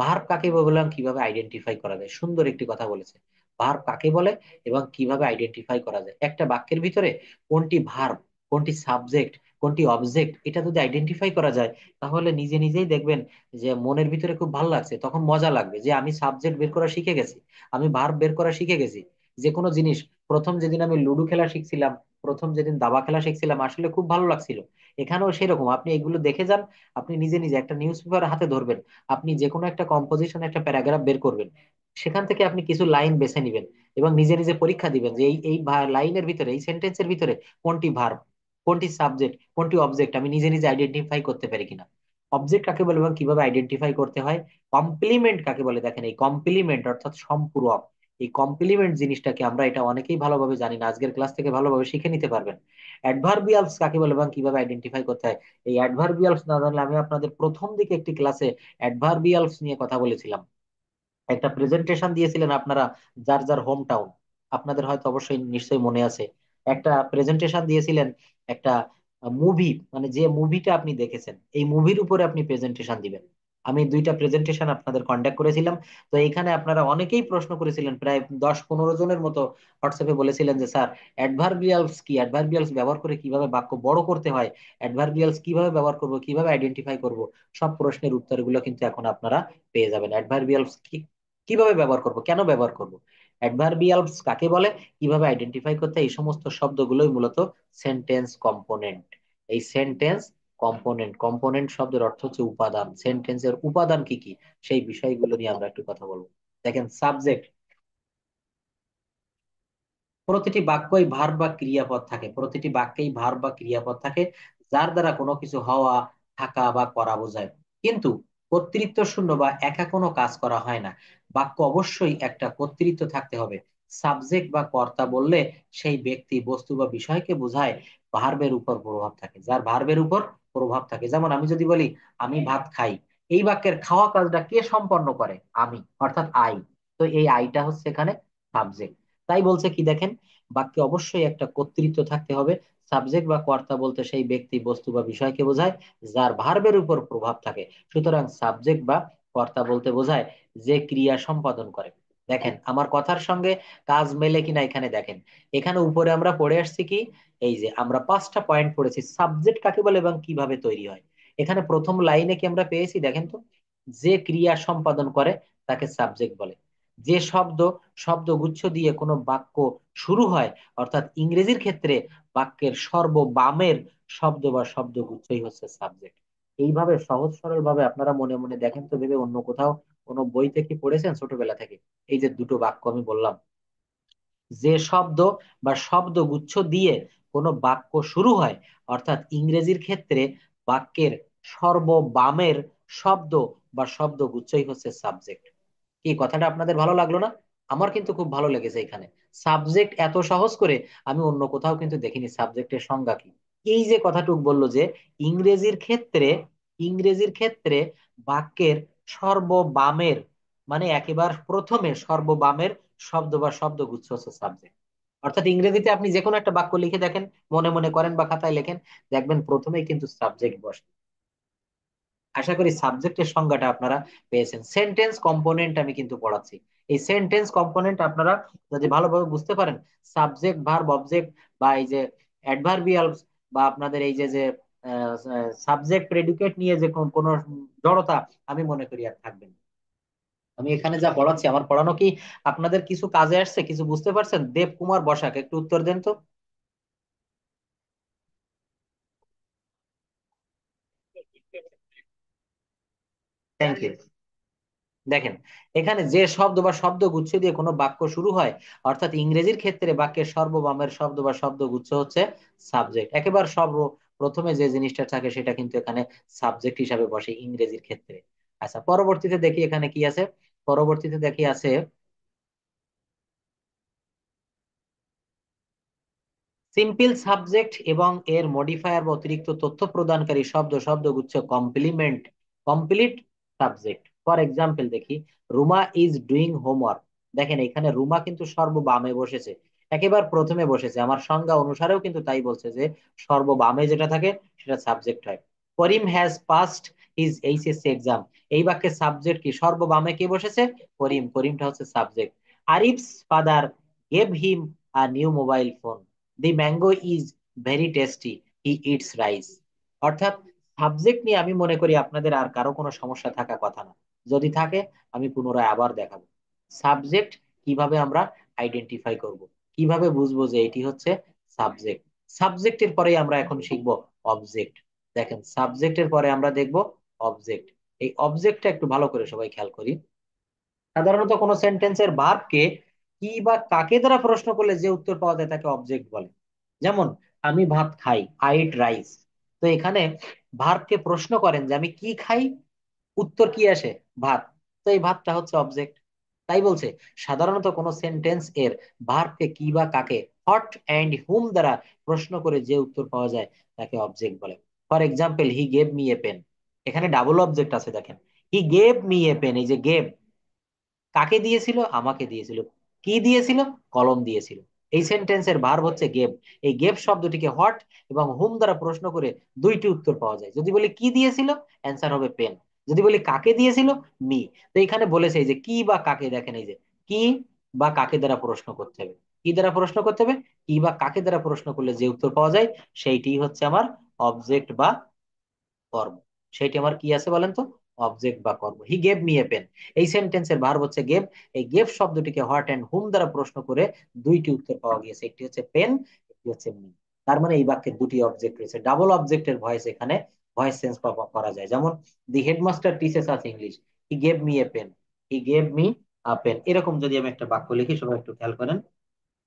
A: ভার্ব কাকে বলে এবং কিভাবে আইডেন্টিফাই করা যায়, সুন্দর একটি কথা বলেছে। ভার্ব কাকে বলে এবং কিভাবে আইডেন্টিফাই করা যায়, একটা বাক্যের ভিতরে কোনটি ভার্ব, কোনটি সাবজেক্ট, কোনটি অবজেক্ট, এটা যদি আইডেন্টিফাই করা যায়, তাহলে নিজে নিজেই দেখবেন যে মনের ভিতরে খুব ভালো লাগছে, তখন মজা লাগবে যে আমি সাবজেক্ট বের করা শিখে গেছি, আমি ভার্ব বের করা শিখে গেছি। যে কোনো জিনিস, প্রথম যেদিন আমি লুডো খেলা শিখছিলাম, প্রথম যেদিন দাবা খেলা শিখছিলাম, আসলে খুব ভালো লাগছিল। এখানেও সেরকম, আপনি এগুলো দেখে যান, আপনি নিজে নিজে একটা নিউজ পেপার হাতে ধরবেন, আপনি যে কোনো একটা কম্পোজিশন, একটা প্যারাগ্রাফ বের করবেন, সেখান থেকে আপনি কিছু লাইন বেছে নিবেন এবং নিজে নিজে পরীক্ষা দিবেন যে এই এই লাইনের ভিতরে, এই সেন্টেন্সের ভিতরে কোনটি ভার্ব, কোনটি সাবজেক্ট, কোনটি অবজেক্ট আমি নিজে নিজে আইডেন্টিফাই করতে পারি কিনা। অবজেক্ট কাকে বলে এবং কিভাবে আইডেন্টিফাই করতে হয়। কমপ্লিমেন্ট কাকে বলে, দেখেন এই কমপ্লিমেন্ট অর্থাৎ সম্পূরক, এই কমপ্লিমেন্ট জিনিসটাকে আমরা এটা অনেকেই ভালোভাবে জানি না, আজকের ক্লাস থেকে ভালোভাবে শিখে নিতে পারবেন। অ্যাডভার্বিয়ালস কাকে বলে এবং কিভাবে আইডেন্টিফাই করতে হয়। এই অ্যাডভার্বিয়ালস না জানলে, আমি আপনাদের প্রথম দিকে একটি ক্লাসে অ্যাডভার্বিয়ালস নিয়ে কথা বলেছিলাম, একটা প্রেজেন্টেশন দিয়েছিলেন আপনারা, যার যার হোম টাউন, আপনাদের হয়তো অবশ্যই নিশ্চয়ই মনে আছে, একটা প্রেজেন্টেশন দিয়েছিলেন, একটা মুভি, মানে যে মুভিটা আপনি দেখেছেন এই মুভির উপরে আপনি প্রেজেন্টেশন দিবেন। আমি দুইটা প্রেজেন্টেশন আপনাদের কন্ডাক্ট করেছিলাম। তো এইখানে আপনারা অনেকেই প্রশ্ন করেছিলেন, প্রায় 10-15 জনের মতো হোয়াটসঅ্যাপে বলেছিলেন যে স্যার, অ্যাডভার্বিয়ালস কি, অ্যাডভার্বিয়ালস ব্যবহার করে কিভাবে বাক্য বড় করতে হয়, অ্যাডভার্বিয়ালস কিভাবে ব্যবহার করব, কিভাবে আইডেন্টিফাই করব। সব প্রশ্নের উত্তরগুলো কিন্তু এখন আপনারা পেয়ে যাবেন। অ্যাডভার্বিয়ালস কিভাবে ব্যবহার করব, কেন ব্যবহার করব, অ্যাডভার্বিয়ালস কাকে বলে, কিভাবে আইডেন্টিফাই করতে হয়, এই সমস্ত শব্দগুলোই মূলত সেন্টেন্স কম্পোনেন্ট। এই সেন্টেন্স কম্পোনেন্ট, কম্পোনেন্ট শব্দের অর্থ হচ্ছে উপাদান, সেন্টেন্সের উপাদান কি কি সেই বিষয়গুলো নিয়ে আমরা একটু কথা বলবো। দেখেন সাবজেক্ট, প্রতিটি বাক্যই ভার্ব বা ক্রিয়াপদ থাকে, প্রতিটি বাক্যেই ভার্ব বা ক্রিয়াপদ থাকে, যার দ্বারা কোনো কিছু হওয়া, থাকা বা করা বোঝায়। কিন্তু কর্তৃত্ব শূন্য বা একা কোনো কাজ করা হয় না। বাক্য অবশ্যই একটা কর্তৃত্ব থাকতে হবে। সাবজেক্ট বা কর্তা বললে সেই ব্যক্তি, বস্তু বা বিষয়কে বোঝায়। ভার্বের উপর প্রভাব থাকে, যার ভার্বের উপর প্রভাব থাকে। যেমন আমি যদি বলি আমি ভাত খাই, এই বাক্যের খাওয়া কাজটা কে সম্পন্ন করে, আমি, অর্থাৎ আই। তো এই আইটা হচ্ছে এখানে সাবজেক্ট। তাই বলছে কি দেখেন, বাক্যে অবশ্যই একটা কর্তৃত্ব থাকতে হবে। সাবজেক্ট বা কর্তা বলতে সেই ব্যক্তি, বস্তু বা বিষয়কে বোঝায় যার ভার্বের উপর প্রভাব থাকে। সুতরাং সাবজেক্ট বা কর্তা বলতে বোঝায় যে ক্রিয়া সম্পাদন করে। দেখেন আমার কথার সঙ্গে কাজ মেলে কিনা, এখানে দেখেন, এখানে উপরে আমরা পড়ে আসছি কি, এই যে আমরা 5টা পয়েন্ট পড়েছি সাবজেক্ট কাকে বলে এবং কিভাবে তৈরি হয়। এখানে প্রথম লাইনে কি আমরা পেয়েছি, দেখেন তো, যে ক্রিয়া সম্পাদন করে তাকে সাবজেক্ট বলে। যে শব্দগুচ্ছ দিয়ে কোনো বাক্য শুরু হয়, অর্থাৎ ইংরেজির ক্ষেত্রে বাক্যের সর্ববামের শব্দ বা শব্দগুচ্ছই হচ্ছে সাবজেক্ট। এইভাবে সহজ সরল ভাবে আপনারা মনে মনে দেখেন তো, ভেবে অন্য কোথাও কোনো বইতে কি পড়েছেন ছোটবেলা থেকে, এই যে দুটো বাক্য আমি বললাম, যে শব্দ বা শব্দগুচ্ছ দিয়ে কোনো বাক্য শুরু হয়, অর্থাৎ ইংরেজির ক্ষেত্রে বাক্যের সর্ববামের শব্দ বা শব্দগুচ্ছই হচ্ছে সাবজেক্ট। কি কথাটা আপনাদের ভালো লাগলো না? আমার কিন্তু খুব ভালো লেগেছে এখানে। সাবজেক্ট এত সহজ করে আমি অন্য কোথাও কিন্তু দেখিনি, সাবজেক্টের সংজ্ঞা কি। এই যে কথাটুক বললো যে ইংরেজির ক্ষেত্রে, ইংরেজির ক্ষেত্রে বাক্যের সর্ববামের, মানে একেবারে প্রথমে সর্ববামের শব্দ বা শব্দগুচ্ছ হচ্ছে সাবজেক্ট। অর্থাৎ ইংরেজিতে আপনি যে কোনো একটা বাক্য লিখে দেখেন, মনে মনে করেন বা খাতায় লেখেন, দেখবেন প্রথমেই কিন্তু সাবজেক্ট বসে। আশা করি সাবজেক্টের সংজ্ঞাটা আপনারা পেয়েছেন। সেন্টেন্স কম্পোনেন্ট আমি কিন্তু পড়াচ্ছি, এই সেন্টেন্স কম্পোনেন্ট আপনারা যদি ভালোভাবে বুঝতে পারেন, সাবজেক্ট ভার্ব অবজেক্ট বা এই যে অ্যাডভার্বিয়ালস, বা আপনাদের এই যে যে সাবজেক্ট প্রেডিকেট নিয়ে যে কোনো জড়তা, আমি মনে করি আর থাকবে না। আমি এখানে যা পড়াচ্ছি, আমার পড়ানো কি আপনাদের কিছু কাজে আসছে, কিছু বুঝতে পারছেন? দেব কুমার বসাক, একটু উত্তর দেন তো। Thank you. দেখেন, এখানে যে শব্দ বা শব্দগুচ্ছ দিয়ে কোনো বাক্য শুরু হয়, অর্থাৎ ইংরেজির ক্ষেত্রে বাক্যের সর্ববামের শব্দ বা শব্দগুচ্ছ হচ্ছে সাবজেক্ট। একেবারে প্রথমে যে জিনিসটা থাকে সেটা কিন্তু এখানে সাবজেক্ট হিসাবে বসে ইংরেজির ক্ষেত্রে। আচ্ছা, পরবর্তীতে দেখি এখানে কি আছে। পরবর্তীতে দেখি আছে সিম্পল সাবজেক্ট এবং এর মডিফায়ার বা অতিরিক্ত তথ্য প্রদানকারী শব্দ শব্দগুচ্ছ complement complete subject. For example দেখি, রুমা ইজ ডুইং হোমওয়ার্ক। দেখেন এখানে রুমা কিন্তু সর্ববামে বসেছে, একেবারে প্রথমে বসেছে, আমার সংজ্ঞা অনুসারেও কিন্তু তাই বলছে যে সর্ববামে যেটা থাকে সেটা সাবজেক্ট হয়। Karim has passed his HSC exam, এই বাক্যে সাবজেক্ট কি? সর্ববামে কে বসেছে? করিম, করিমটা হচ্ছে subject. Arif's father gave him a new mobile phone, the mango is very tasty, he eats rice. অর্থাৎ সাবজেক্ট নিয়ে আমি মনে করি আপনাদের আর কারো কোনো সমস্যা থাকার কথা না। যদি থাকে আমি পুনরায় আবার দেখাবো সাবজেক্ট কিভাবে আমরা আইডেন্টিফাই করব, কিভাবে বুঝবো যে এটি হচ্ছে সাবজেক্ট। সাবজেক্টের পরে আমরা এখন শিখবো অবজেক্ট। দেখেন সাবজেক্টের পরে আমরা দেখব অবজেক্ট। এই অবজেক্টটা একটু ভালো করে সবাই খেয়াল করি। সাধারণত কোনো সেন্টেন্সের ভার্বকে কি বা কাকে দ্বারা প্রশ্ন করলে যে উত্তর পাওয়া যায় তাকে অবজেক্ট বলে। যেমন আমি ভাত খাই, আই ইট রাইস। তো এখানে ভার্বকে প্রশ্ন করেন যে আমি কি খাই, উত্তর কি আসে? ভাত। তো এই ভাতটা হচ্ছে অবজেক্ট। তাই বলছে সাধারণত কোনো সেন্টেন্স এর ভার্বকে কি বা কাকে হট অ্যান্ড হুম দ্বারা প্রশ্ন করে যে উত্তর পাওয়া যায় তাকে অবজেক্ট বলে। For example, he gave me a pen, এখানে ডাবল অবজেক্ট আছে দেখেন। He gave me a pen, এই যে গেভ কাকে দিয়েছিল? আমাকে দিয়েছিল। কি দিয়েছিল? কলম দিয়েছিল। এই সেন্টেন্সের ভার্ব হচ্ছে গেভ। এই গেভ শব্দটিকে হট এবং হুম দ্বারা প্রশ্ন করে দুইটি উত্তর পাওয়া যায়। যদি বলি কি দিয়েছিল, অ্যান্সার হবে পেন। যদি বলি কাকে দিয়েছিল, মি। তো এখানে বলেছে এই যে কি বা কাকে, দেখেন এই যে কি বা কাকে দ্বারা প্রশ্ন করতে হবে। কি দ্বারা প্রশ্ন করতে হবে? কি বা কাকে দ্বারা প্রশ্ন করলে যে উত্তর পাওয়া যায় সেইটি হচ্ছে আমার অবজেক্ট বা কর্ম। সেইটি আমার কি আছে বলেন তো? অবজেক্ট বা কর্ম। He gave me a pen, এই সেন্টেন্সের ভার্ব হচ্ছে গেভ। এই গেভ শব্দটিকে হোয়াট এন্ড হুম দ্বারা প্রশ্ন করে দুইটি উত্তর পাওয়া গিয়েছে, একটি হচ্ছে পেন, একটি হচ্ছে মি। তার মানে এই বাক্যে দুটি অবজেক্ট রয়েছে। ডাবল অবজেক্টের ভয়েস এখানে ভয়েস চেঞ্জ করা যায়। যেমন the headmaster teaches us English, he gave me a pen, he gave me a pen. এরকম যদি আমি একটা বাক্য লিখি, সবাই একটু খেয়াল করেন।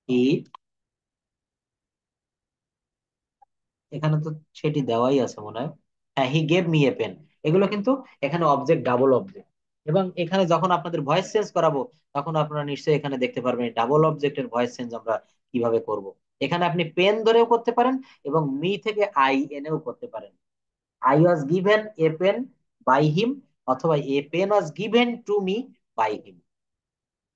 A: হি, এখানে তো সেটি দেওয়াই আছে মনে হয়। হ্যাঁ, he gave me a pen. এগুলো কিন্তু এখানে অবজেক্ট, ডাবল অবজেক্ট। এবং এখানে যখন আপনাদের ভয়েস চেঞ্জ করাবো তখন আপনারা নিশ্চয়ই এখানে দেখতে পারবেন ডাবল অবজেক্টের ভয়েস চেঞ্জ আমরা কিভাবে করব। এখানে আপনি পেন ধরেও করতে পারেন এবং মি থেকে আই এনেও করতে পারেন। I was given a pen by him, অথবা a pen was given to me by him.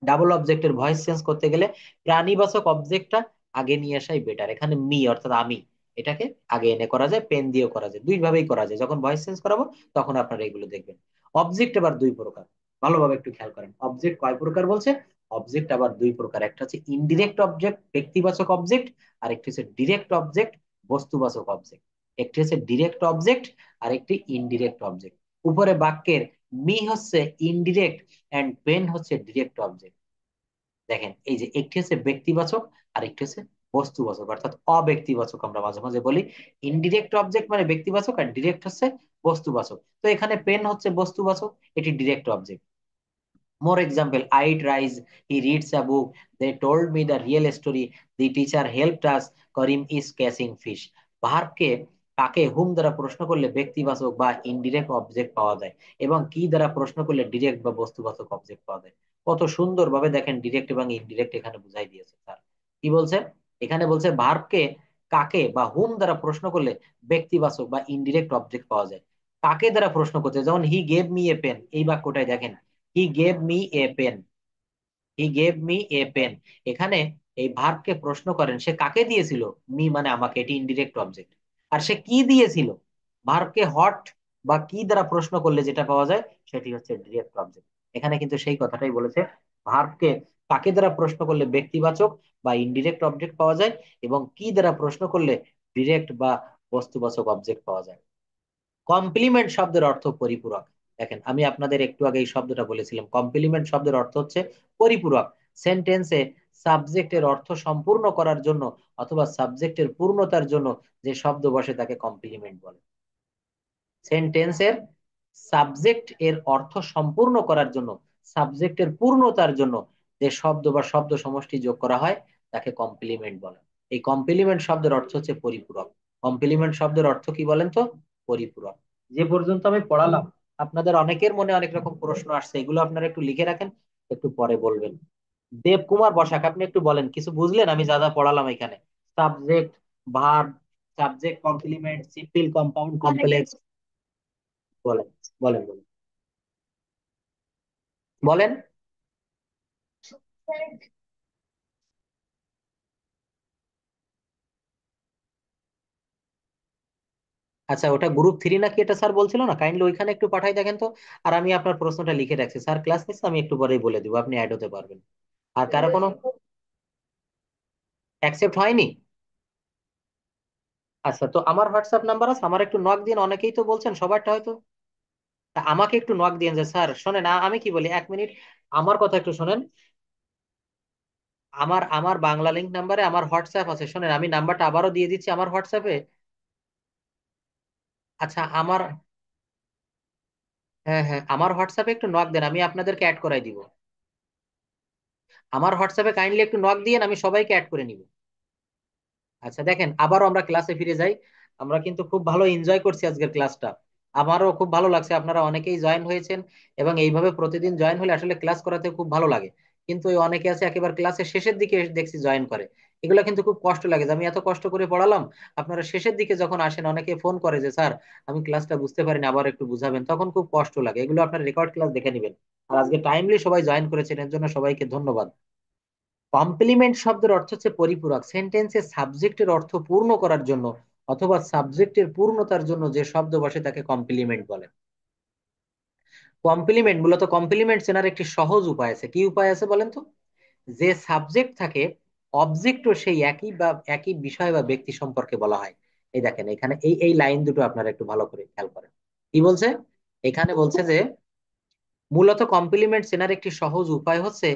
A: Double অবজেক্টের ভয়েস চেঞ্জ করতে গেলে প্রাণীবাচক অবজেক্টটা আগে নিয়ে আসাই বেটার। এখানে মি অর্থাৎ আমি, এটাকে আগে এনে করা যায়, পেন দিয়েও করা যায়, দুই ভাবেই করা যায়। যখন ভয়েস চেঞ্জ করাবো তখন আপনারা এগুলো দেখবেন। অবজেক্ট আবার দুই প্রকার, ভালোভাবে একটু খেয়াল করেন। অবজেক্ট কয় প্রকার বলছে? অবজেক্ট আবার দুই প্রকার। একটা হচ্ছে ইনডিরেক্ট অবজেক্ট, ব্যক্তিবাচক অবজেক্ট। আর একটি হচ্ছে ডিরেক্ট অবজেক্ট, বস্তুবাচক অবজেক্ট। একটি হচ্ছে ডিরেক্ট অবজেক্ট আর একটি ইনডিরেক্ট অবজেক্ট। উপরে বাক্যের মি হচ্ছে ইনডিরেক্ট এন্ড পেন হচ্ছে ডিরেক্ট অবজেক্ট। দেখেন এই যে একটি হচ্ছে ব্যক্তিবাচক আর একটি হচ্ছে বস্তুবাচক, অর্থাৎ অব্যক্তিবাচক আমরা মাঝে মাঝে বলি। ইনডিরেক্ট অবজেক্ট মানে ব্যক্তিবাচক আর ডিরেক্ট হচ্ছে বস্তুবাচক। তো এখানে পেন হচ্ছে বস্তুবাচক, এটি direct object. More example, I eat rice, he reads a book, they told me the real story, the teacher helped us, Karim is catching fish. ভার্বকে কাকে হুম দ্বারা প্রশ্ন করলে ব্যক্তিবাচক বা ইনডিরেক্ট অবজেক্ট পাওয়া যায়, এবং কি দ্বারা প্রশ্ন করলে ডিরেক্ট বা বস্তুবাচক অবজেক্ট পাওয়া যায়। কত সুন্দরভাবে দেখেন ডিরেক্ট এবং ইনডিরেক্ট এখানে বুঝাই দিয়েছে স্যার। কি বলছে? এখানে বলছে ভার্বকে কাকে বা হুম দ্বারা প্রশ্ন করলে ব্যক্তিবাচক বা ইনডিরেক্ট অবজেক্ট পাওয়া যায়। কাকে দ্বারা প্রশ্ন করতে, যেমন he gave me a pen, এই বাক্যটাই দেখেন, he gave me a pen, he gave me a pen. এখানে এই ভার্বকে প্রশ্ন করেন সে কাকে দিয়েছিল, মি মানে আমাকে, এটি ইনডিরেক্ট অবজেক্ট। আর সে কি দিয়েছিল, ভার্বকে হট বা কি দ্বারা প্রশ্ন করলে যেটা পাওয়া যায় সেটি হচ্ছে ডিরেক্ট অবজেক্ট। এখানে কিন্তু সেই কথাটাই বলেছে, ভার্বকে কাকে দ্বারা প্রশ্ন করলে ব্যক্তিবাচক বা ইনডিরেক্ট অবজেক্ট পাওয়া যায়, এবং কি দ্বারা প্রশ্ন করলে ডিরেক্ট বা বস্তুবাচক অবজেক্ট পাওয়া যায়। কমপ্লিমেন্ট শব্দের অর্থ পরিপূরক। দেখেন আমি আপনাদের একটু আগে এই শব্দটা বলেছিলাম, কমপ্লিমেন্ট শব্দের অর্থ হচ্ছে পরিপূরক। সেন্টেন্সে সাবজেক্টের অর্থ সম্পূর্ণ করার জন্য অথবা সাবজেক্টের পূর্ণতার জন্য যে শব্দ বসে তাকে কমপ্লিমেন্ট বলে। সেন্টেন্সের সাবজেক্ট এর অর্থ সম্পূর্ণ করার জন্য, সাবজেক্টের পূর্ণতার জন্য যে শব্দ বা শব্দ সমষ্টি যোগ করা হয় তাকে কমপ্লিমেন্ট বলে। এই কমপ্লিমেন্ট শব্দের অর্থ হচ্ছে পরিপূরক। কমপ্লিমেন্ট শব্দের অর্থ কি বলেন তো? পরিপূরক। যে পর্যন্ত আমি পড়ালাম আপনাদের অনেকের মনে অনেক রকম প্রশ্ন আসছে, এগুলো আপনারা একটু লিখে রাখেন, একটু পরে বলবেন। দেবকুমার বসাক, আপনি একটু বলেন কিছু বুঝলেন আমি যা যা পড়ালাম এখানে? Subject, verb, subject complement, simple, compound, complex, বলেন বলেন বলেন বলেন। আচ্ছা, ওটা গ্রুপ 3 নাকি এটা স্যার বলছিল না, কাইন্ডলি ওইখানে একটু পাঠাই দেখেন তো। আর আমি আপনার প্রশ্নটা লিখে রাখছি, স্যার ক্লাস নিচ্ছে, আমি একটু পরেই বলে দিব, আপনি অ্যাড হতে পারবেন। আর কারো কোনো অ্যাকসেপ্ট হয়নি? আচ্ছা, তো আমার হোয়াটসঅ্যাপ নাম্বার আছে, আমার একটু নক দিন, অনেকেই তো বলছেন, সবারটা হয়তো। তা আমাকে একটু নক দিন যে স্যার শোনেন, আমি কি বলি, 1 মিনিট, আমার কথা একটু শোনেন। আমার আমার বাংলা লিংক নাম্বারে আমার হোয়াটসঅ্যাপ আছে, শোনেন আমি নাম্বারটা আবারও দিয়ে দিচ্ছি আমার হোয়াটসঅ্যাপে। আচ্ছা আমার, হ্যাঁ হ্যাঁ, আমার হোয়াটসঅ্যাপে একটু নক দেন, আমি আপনাদেরকে অ্যাড করাই দিব। আমার হোয়াটসঅ্যাপে কাইন্ডলি একটু নক দিয়েন, আমি সবাইকে অ্যাড করে নিব। আচ্ছা দেখেন, আবারও আমরা ক্লাসে ফিরে যাই। আমরা কিন্তু খুব ভালো এনজয় করছি আজকের ক্লাসটা। আমারও খুব ভালো লাগছে, আপনারা অনেকেই জয়েন হয়েছেন। এবং এইভাবে প্রতিদিন জয়েন হলে আসলে ক্লাস করাতে খুব ভালো লাগে। কিন্তু ওই অনেকে আছে একেবারে ক্লাসের শেষের দিকে এসে দেখছি জয়েন করে। এগুলো কিন্তু খুব কষ্ট লাগে যে আমি এত কষ্ট করে পড়ালাম, আপনারা শেষের দিকে যখন আসেন অনেকে ফোন করে যে স্যার আমি ক্লাসটা বুঝতে পারিনি, আবার একটু বুঝাবেন, তখন খুব কষ্ট লাগে। এগুলো আপনার রেকর্ড ক্লাস দেখে নেবেন। আর আজকে টাইমলি সবাই জয়েন করেছেন, এর জন্য সবাইকে ধন্যবাদ। কমপ্লিমেন্ট শব্দের অর্থ হচ্ছে পরিপূরক, সেন্টেন্সে সাবজেক্টের অর্থ পূর্ণ করার জন্য অথবা সাবজেক্টের পূর্ণতার জন্য যে শব্দ বসে তাকে কমপ্লিমেন্ট বলে। কমপ্লিমেন্ট মূলত, কমপ্লিমেন্ট চেনার একটি সহজ উপায় আছে, কি উপায় আছে বলেন তো? যে সাবজেক্ট থাকে, অবজেক্টও সেই একই বা একই বিষয় বা ব্যক্তি সম্পর্কে বলা হয়। এই দেখেন এখানে এই এই লাইন দুটো আপনারা একটু ভালো করে খেয়াল করেন। কি বলছে? এখানে বলছে যে মূলত কমপ্লিমেন্ট চেনার একটি সহজ উপায় হচ্ছে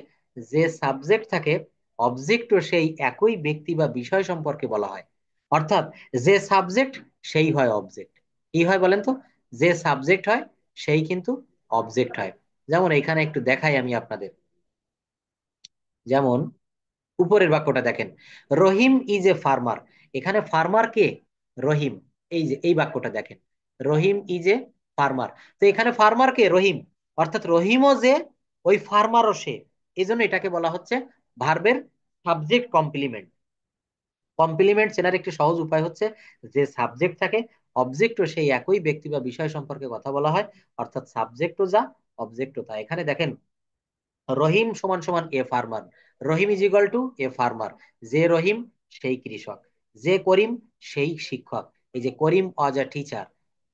A: যে সাবজেক্ট থাকে, অবজেক্টও সেই একই ব্যক্তি বা বিষয় সম্পর্কে বলা হয়। অর্থাৎ যে সাবজেক্ট সেই হয় অবজেক্ট। কি হয় বলেন তো? যে সাবজেক্ট হয় সেই কিন্তু অবজেক্ট হয়। যেমন এখানে একটু দেখাই আমি আপনাদের। যেমন উপরের বাক্যটা দেখেন, রহিম ইজ এ ফার্মার। এখানে ফার্মার কে? রহিম। এই যে এই বাক্যটা দেখেন, রহিম ইজ এ ফার্মার। তো এখানে ফার্মার কে? রহিম। অর্থাৎ রহিমও যে, ওই ফার্মারও সে। এই জন্য এটাকে বলা হচ্ছে ভার্বের সাবজেক্ট কমপ্লিমেন্ট। কমপ্লিমেন্ট চেনার একটি সহজ উপায় হচ্ছে যে সাবজেক্ট থাকে, অবজেক্টও সেই একই ব্যক্তি বা বিষয় সম্পর্কে কথা বলা হয়। অর্থাৎ সাবজেক্টও যা, অবজেক্টও তা। এখানে দেখেন, রহিম সমান সমান a farmer, Rahim is equal to a farmer. যে রহিম সেই কৃষক, যে করিম সেই শিক্ষক। এই যে Karim was a teacher,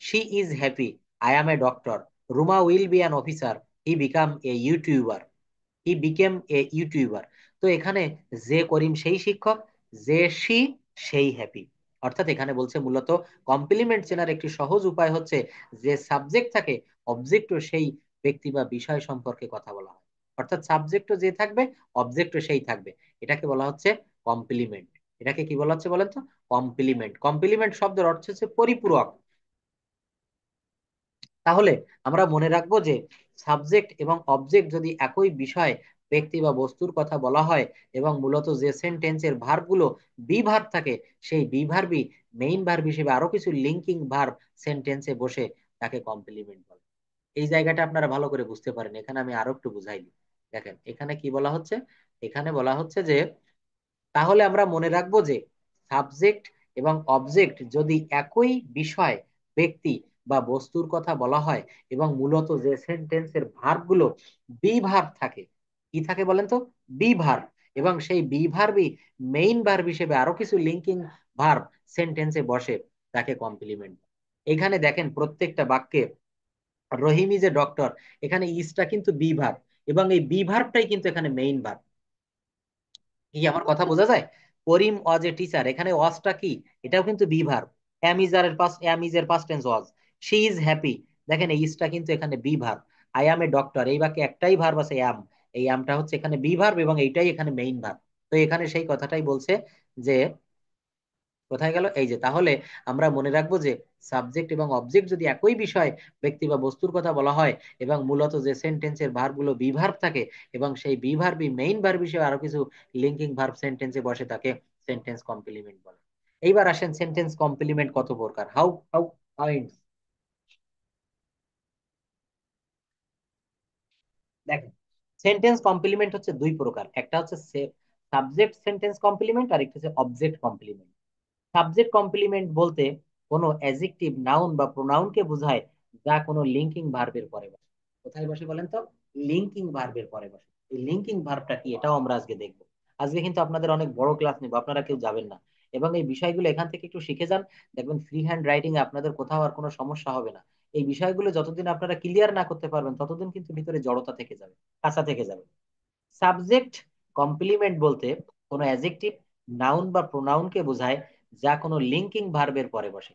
A: she is happy, I am a doctor, Ruma will be an officer, he become a YouTuber, he became a YouTuber. তো এখানে যে করিম সেই শিক্ষক, যে সি সেই হ্যাপি। অর্থাৎ এখানে বলছে মূলত কমপ্লিমেন্ট চেনার একটি সহজ উপায় হচ্ছে যে সাবজেক্ট থাকে, অবজেক্টও সেই ব্যক্তি বা বিষয় সম্পর্কে কথা বলা হয়। অর্থাৎ সাবজেক্টও যে থাকবে, অবজেক্টও সেই থাকবে। এটাকে বলা হচ্ছে কমপ্লিমেন্ট। এটাকে কি বলা হচ্ছে বলেন তো? কমপ্লিমেন্ট। কমপ্লিমেন্ট শব্দের অর্থ হচ্ছে পরিপূরক। তাহলে আমরা মনে রাখবো যে সাবজেক্ট এবং অবজেক্ট যদি একই বিষয়, ব্যক্তি বা বস্তুর কথা বলা হয় এবং মূলত যে সেন্টেন্সের ভার্ব গুলো বি ভার্ব থাকে, সেই বি ভার্বই মেইন ভার্ব হিসেবে আরো কিছু লিঙ্কিং ভার্ব সেন্টেন্সে বসে তাকে কমপ্লিমেন্ট বলে। এই জায়গাটা আপনারা ভালো করে বুঝতে পারেন, এখানে আমি আরো একটু বুঝাই দিই। দেখেন এখানে কি বলা হচ্ছে, এখানে বলা হচ্ছে যে তাহলে আমরা মনে রাখবো যে সাবজেক্ট এবং অবজেক্ট যদি একই বিষয়, ব্যক্তি বা বস্তুর কথা বলা হয় এবং মূলত যে সেন্টেন্সের ভার্ব গুলো বি ভার্ব থাকে, কি থাকে বলেন তো? Be verb. এবং সেই বি ভার্বই মেইন ভার্ব হিসেবে আরো কিছু লিঙ্কিং ভার্ব সেন্টেন্সে বসে, তাকে কমপ্লিমেন্ট। এখানে দেখেন প্রত্যেকটা বাক্যে রহিম ইজ এ ডক্টর, এখানে ইজটা কিন্তু বি ভার্ব এবং এই বি ভার্বটাই কিন্তু এখানে মেইন ভার্ব। কি আমার কথা বোঝা যায়? করিম ওয়াজ এ টিচার, এখানে ওয়াজটা কি? এটাও কিন্তু বি ভার্ব। অ্যাম ইজ এর past tense was. She is happy, দেখেন এই ইজটা কিন্তু এখানে be verb. I am a doctor, এই বাক্যে একটাই ভার্ব আছে অ্যাম, এই অ্যামটা হচ্ছে এখানে বি ভার্ব এবং এইটাই এখানে মেইন ভার্ব। তো এখানে সেই কথাটাই বলছে যে, কোথায় গেল, এই যে, তাহলে আমরা মনে রাখবো যে সাবজেক্ট এবং অবজেক্ট যদি একই বিষয়, ব্যক্তি বা বস্তুর কথা বলা হয় এবং মূলত যে সেন্টেন্সের ভার্ব গুলো বি ভার্ব থাকে এবং সেই বি ভার্বই মেইন ভার্ব হিসেবে আরো কিছু লিঙ্কিং ভার্ব সেন্টেন্সে বসে, তাকে সেন্টেন্স কমপ্লিমেন্ট বলে। এইবার আসেন সেন্টেন্স কমপ্লিমেন্ট কত প্রকার, হাউ হাউ কাইন্ড। দেখেন, সেন্টেন্স কমপ্লিমেন্ট হচ্ছে দুই প্রকার, একটা হচ্ছে সাবজেক্ট সেন্টেন্স কমপ্লিমেন্ট আর একটা হচ্ছে অবজেক্ট কমপ্লিমেন্ট। সাবজেক্ট কমপ্লিমেন্ট বলতে কোনো অ্যাডজেক্টিভ, নাউন বা প্রোনাউনকে বোঝায় যা কোনো লিঙ্কিং ভার্বের পরে বসে। কোথায় বসে বলেন তো? লিঙ্কিং ভার্বের পরে বসে। এই লিঙ্কিং ভার্বটা কি এটাও আমরা আজকে দেখবো। আজকে কিন্তু আপনাদের অনেক বড় ক্লাস নিব, আপনারা কেউ যাবেন না। এবং এই বিষয়গুলো এখান থেকে একটু শিখে যান, দেখবেন ফ্রি হ্যান্ড রাইটিং এ আপনাদের কোথাও আর কোনো সমস্যা হবে না। এই বিষয়গুলো যতদিন আপনারা ক্লিয়ার না করতে পারবেন ততদিন কিন্তু ভিতরে জড়তা থেকে যাবে, কাঁচা থেকে যাবে। সাবজেক্ট কমপ্লিমেন্ট বলতে কোনো অ্যাডজেক্টিভ, নাউন বা প্রোনাউনকে বোঝায় যা কোনো লিঙ্কিং ভার্বের পরে বসে।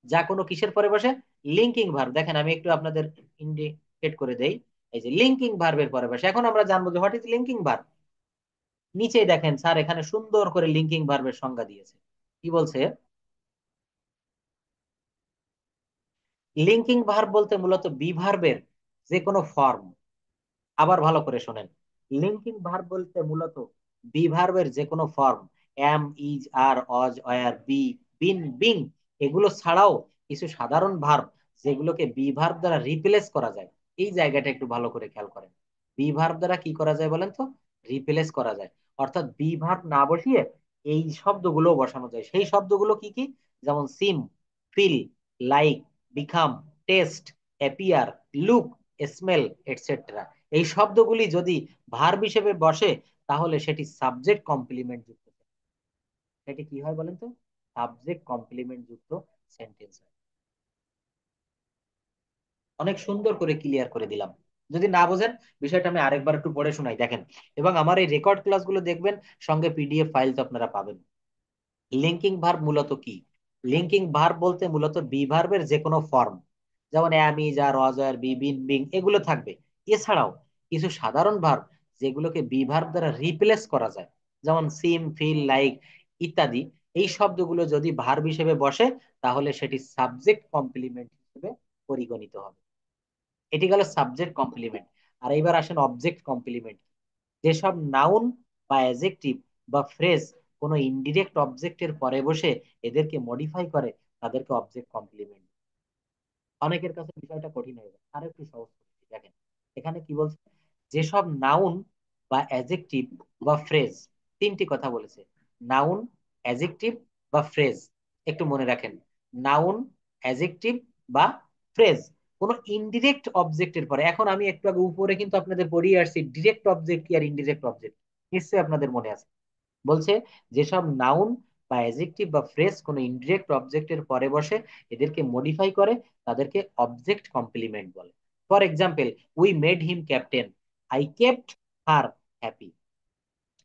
A: যা কোনো কিসের পরে বসে? Linking verb. দেখেন আমি একটু আপনাদের ইন্ডিকেট করে দেই, এই যে লিঙ্কিং ভার্বের পরে বসে। এখন আমরা জানবো যে হোয়াট ইজ লিঙ্কিং ভার্ব। নিচেই দেখেন স্যার এখানে সুন্দর করে লিঙ্কিং ভার্বের সংজ্ঞা দিয়েছে। কি বলছে? লিঙ্কিং ভার্ব বলতে মূলত বি ভার্বের যে কোনো ফর্ম। আবার ভালো করে শোনেন, লিঙ্কিং ভার্ব বলতে মূলত বি ভার্বের যে কোনো form, M, is, R, Aja, wire, B, been, being, এগুলো ছাড়াও কিছু সাধারণ ভার্ব যেগুলোকে বি ভার্ব দ্বারা রিপ্লেস করা যায়। এই জায়গাটা একটু ভালো করে খেয়াল করেন। বি ভার্ব দ্বারা কি করা যায় বলেন তো? রিপ্লেস করা যায়। অর্থাৎ বি ভার্ব না বসিয়ে এই শব্দগুলো বসানো যায়। সেই শব্দগুলো কি কি? যেমন seem, feel, like, become, taste, appear, look, smell, etcetera. এই শব্দগুলি যদি ভার্ব হিসেবে বসে তাহলে সেটি সাবজেক্ট কমপ্লিমেন্ট যুক্ত। সেটি কি হয় বলেন তো? সাবজেক্ট কমপ্লিমেন্ট যুক্ত সেন্টেন্স হয়। অনেক সুন্দর করে ক্লিয়ার করে দিলাম। যদি না বোঝেন বিষয়টা আমি আরেকবার একটু পড়ে শোনাই, দেখেন। এবং আমার এই রেকর্ড ক্লাসগুলো দেখবেন, সঙ্গে পিডিএফ ফাইল তো আপনারা পাবেন। লিঙ্কিং ভার্ব মূলত কি? লিঙ্কিং ভার্ব বলতে মূলত বি ভার্বের যে কোনো ফর্ম, যেমন am, is, are, was, are, be, been, being, এগুলো থাকবে। এছাড়াও কিছু সাধারণ ভার্ব যেগুলোকে বি ভার্ব দ্বারা রিপ্লেস করা যায়, যেমন সিম, ফিল, লাইক ইত্যাদি। এই শব্দগুলো যদি ভার্ব হিসেবে বসে তাহলে সেটি সাবজেক্ট কমপ্লিমেন্ট হিসেবে পরিগণিত হবে। এটি গেল সাবজেক্ট কমপ্লিমেন্ট। আর এইবার আসেন অবজেক্ট কমপ্লিমেন্ট। যেসব নাউন বা অ্যাডজেক্টিভ বা ফ্রেজ কোনো ইনডিরেক্ট অবজেক্টের পরে বসে এদেরকে মডিফাই করে তাদেরকে অবজেক্ট কমপ্লিমেন্ট। অনেকের কাছে বিষয়টা কঠিন হয়ে যায়, আর একটু সহজ করে দিই, দেখেন। এখানে কি বলছে? যেসব নাউন বা অ্যাডজেক্টিভ বা ফ্রেজ, তিনটি কথা বলেছে, নাউন, অ্যাডজেক্টিভ বা ফ্রেজ। একটু মনে রাখেন, নাউন, অ্যাডজেক্টিভ বা ফ্রেজ কোন ইনডিরেক্ট অবজেক্টের পরে। এখন আমি একটু আগে উপরে কিন্তু আপনাদের পড়িয়ে আসছি ডিরেক্ট অবজেক্ট কি আর ইনডিরেক্ট অবজেক্ট, নিশ্চয়ই আপনাদের মনে আছে। বলছে যেসব নাউন বা অ্যাডজেক্টিভ বা ফ্রেজ কোনো ইনডিরেক্ট অবজেক্টের পরে বসে এদেরকে মডিফাই করে তাদেরকে অবজেক্ট কমপ্লিমেন্ট বলে। For example, we made him captain, I kept her happy.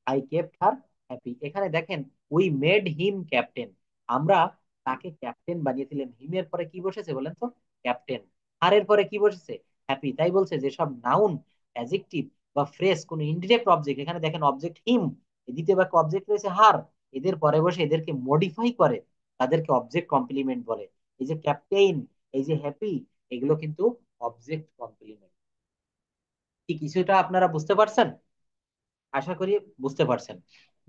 A: I kept her happy, এখানে দেখেন উই মেড হিম ক্যাপ্টেন, আমরা তাকে ক্যাপ্টেন বানিয়েছিলাম। হিমের পরে কি বসেছে বলেন তো? ক্যাপ্টেন। হারের পরে কি বসেছে? হ্যাপি। তাই বলছে যেসব নাউন, অ্যাডজেক্টিভ বা ফ্রেজ কোনো ইনডিরেক্ট অবজেক্ট, এখানে দেখেন অবজেক্ট হিম, দ্বিতীয় বাক্য অবজেক্ট রয়েছে হার, এদের পরে বসে এদেরকে মডিফাই করে তাদেরকে অবজেক্ট কমপ্লিমেন্ট বলে। এই যে ক্যাপ্টেইন, এই যে হ্যাপি, এগুলো কিন্তু অবজেক্ট কমপ্লিমেন্ট। কি কিছুটা আপনারা বুঝতে পারছেন? আশা করি বুঝতে পারছেন।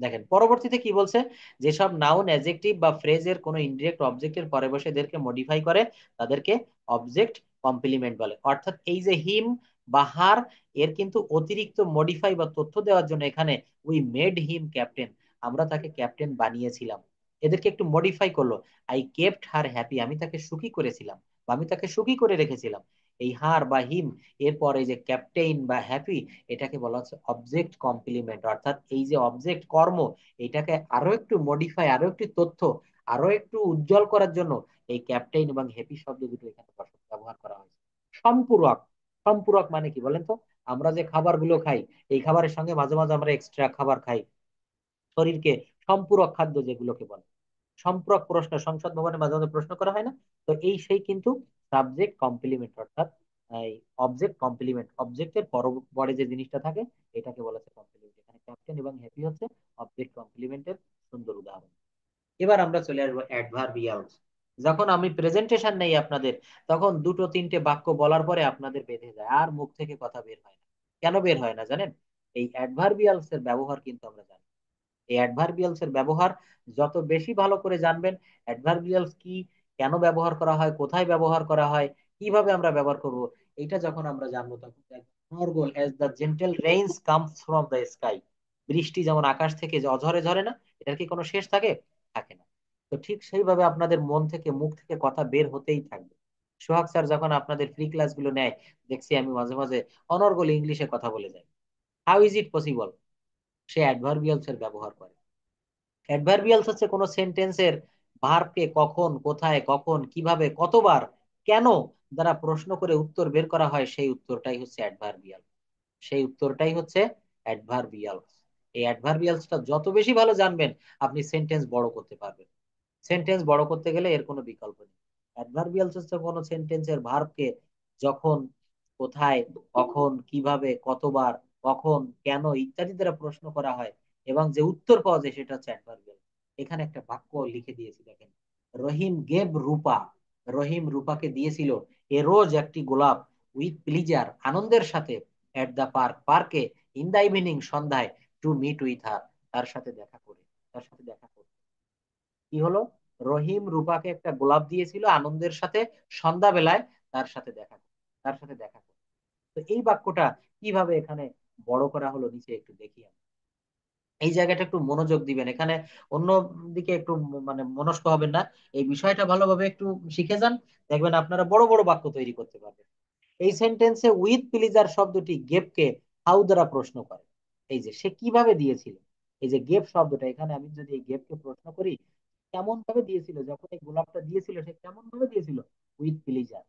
A: দেখেন পরবর্তীতে কি বলছে, যেসব নাউন, অ্যাডজেক্টিভ বা ফ্রেজের কোনো ইনডিরেক্ট অবজেক্টের পরে বসে এদেরকে মডিফাই করে তাদেরকে অবজেক্ট কমপ্লিমেন্ট বলে। অর্থাৎ এই যে হিম বা হার, এর কিন্তু অতিরিক্ত মডিফাই বা তথ্য দেওয়ার জন্য এখানে উই মেড হিম ক্যাপ্টেন, আমরা তাকে ক্যাপ্টেন বানিয়েছিলাম। এদেরকে একটু মডিফাই করলো। আই কেপ্ট হার হ্যাপি, আমি তাকে সুখী করেছিলাম বা আমি তাকে সুখী করে রেখেছিলাম। এই হার বা হিম, এরপর এই যে ক্যাপ্টেইন বা হ্যাপি, এটাকে বলা হচ্ছে অবজেক্ট কমপ্লিমেন্ট। অর্থাৎ এই যে অবজেক্ট কর্ম, এটাকে আরো একটু মডিফাই, আরো একটু তথ্য, আরো একটু উজ্জ্বল করার জন্য এই ক্যাপ্টেইন এবং হ্যাপি শব্দ দুটো এখানে ব্যবহার করা হয়েছে। সম্পূরক। সম্পূরক মানে কি বলেন তো? আমরা যে খাবারগুলো খাই, এই খাবারের সঙ্গে মাঝে মাঝে আমরা এক্সট্রা খাবার খাই, শরীরকে সম্পূরক খাদ্য যেগুলোকে বলে। সম্পূরক প্রশ্ন সংসদ ভবনে মাঝে মাঝে প্রশ্ন করা হয় না? তো এই সেই কিন্তু সাবজেক্ট কমপ্লিমেন্ট। অর্থাৎ এই অবজেক্ট কমপ্লিমেন্ট, অবজেক্টের পরে যে জিনিসটা থাকে এটাকে বলা হচ্ছে কমপ্লিমেন্ট। এখানে ক্যাপ্টেন এবং হ্যাপি হচ্ছে অবজেক্ট কমপ্লিমেন্টের সুন্দর উদাহরণ। এবার আমরা চলে আসবো অ্যাডভার্বিয়ালস। যখন আমি প্রেজেন্টেশন নেই আপনাদের, তখন দুটো তিনটে বাক্য বলার পরে আপনাদের বেঁধে যায়, আর মুখ থেকে কথা বের হয় না। কেন বের হয় না জানেন? এই অ্যাডভার্বিয়ালস এর ব্যবহার কিন্তু আমরা জানি। এই অ্যাডভার্বিয়ালস এর ব্যবহার যত বেশি ভালো করে জানবেন, অ্যাডভার্বিয়ালস কি, কেন ব্যবহার করা হয়, কোথায় ব্যবহার করা হয়, কিভাবে আমরা ব্যবহার করব, এটা যখন আমরা জানবো তখন নরগোল as the gentle rains comes from the sky. বৃষ্টি যেমন আকাশ থেকে যে অঝরে ঝরে না, এটার কি কোনো শেষ থাকে? থাকে না। তো ঠিক সেইভাবে আপনাদের মন থেকে, মুখ থেকে কথা বের হতেই থাকবে। সোহাগ স্যার যখন আপনাদের ফ্রি ক্লাস গুলো নেয়, দেখছি আমি মাঝে মাঝে অনর্গল ইংলিশে কথা বলে যাই। How is it possible? Say adverbials এর ব্যবহার করে। অ্যাডভার্বিয়ালস হচ্ছে কোনো সেন্টেন্সের ভার্বকে কখন, কোথায়, কখন, কিভাবে, কতবার, কেন দ্বারা প্রশ্ন করে উত্তর বের করা হয়, সেই উত্তরটাই হচ্ছে অ্যাডভার্বিয়াল। সেই উত্তরটাই হচ্ছে অ্যাডভার্বিয়ালস। এই অ্যাডভার্বিয়ালসটা যত বেশি ভালো জানবেন, আপনি সেন্টেন্স বড় করতে পারবেন। সেন্টেন্স বড় করতে গেলে এর কোনো বিকল্প নেই। অ্যাডভার্বিয়ালস হচ্ছে কোনো সেন্টেন্সের ভার্বকে যখন, কোথায়, কখন, কিভাবে, কতবার, কখন, কেন ইত্যাদি দ্বারা প্রশ্ন করা হয় এবং যে উত্তর পাওয়া যায় সেটা হচ্ছে অ্যাডভার্বিয়াল। এখানে একটা বাক্য লিখে দিয়েছি দেখেন, রহিম গেভ রূপা, রহিম রূপাকে দিয়েছিল এ রোজ একটি গোলাপ, উইথ প্লিজার আনন্দের সাথে, এট দা পার্ক পার্কে, ইন দা ইভিনিং সন্ধ্যায়, টু মিট উইথ হার তার সাথে দেখা করে, তার সাথে দেখা করে। কি হলো? রহিম রূপাকে একটা গোলাপ দিয়েছিল আনন্দের সাথে, সন্ধ্যাবেলায় তার সাথে দেখা করে, তার সাথে দেখা করে। তো এই বাক্যটা কিভাবে এখানে বড় করা হলো নিচে একটু দেখি আমরা। এই জায়গাটা একটু মনোযোগ দিবেন এখানে, অন্য দিকে একটু মানে মনস্ক হবেন না। এই বিষয়টা ভালোভাবে একটু শিখে যান, দেখবেন আপনারা বড় বড় বাক্য তৈরি করতে পারবেন। এই সেন্টেন্সে উইথ প্লিজার শব্দটি গেভকে হাউ দ্বারা প্রশ্ন করে। এই যে সে কিভাবে দিয়েছিল, এই যে গেভ শব্দটা, এখানে আমি যদি এই গেভকে প্রশ্ন করি, কেমন ভাবে দিয়েছিল, যখন এই গোলাপটা দিয়েছিল সে কেমন ভাবে দিয়েছিল, উইথ প্লিজার।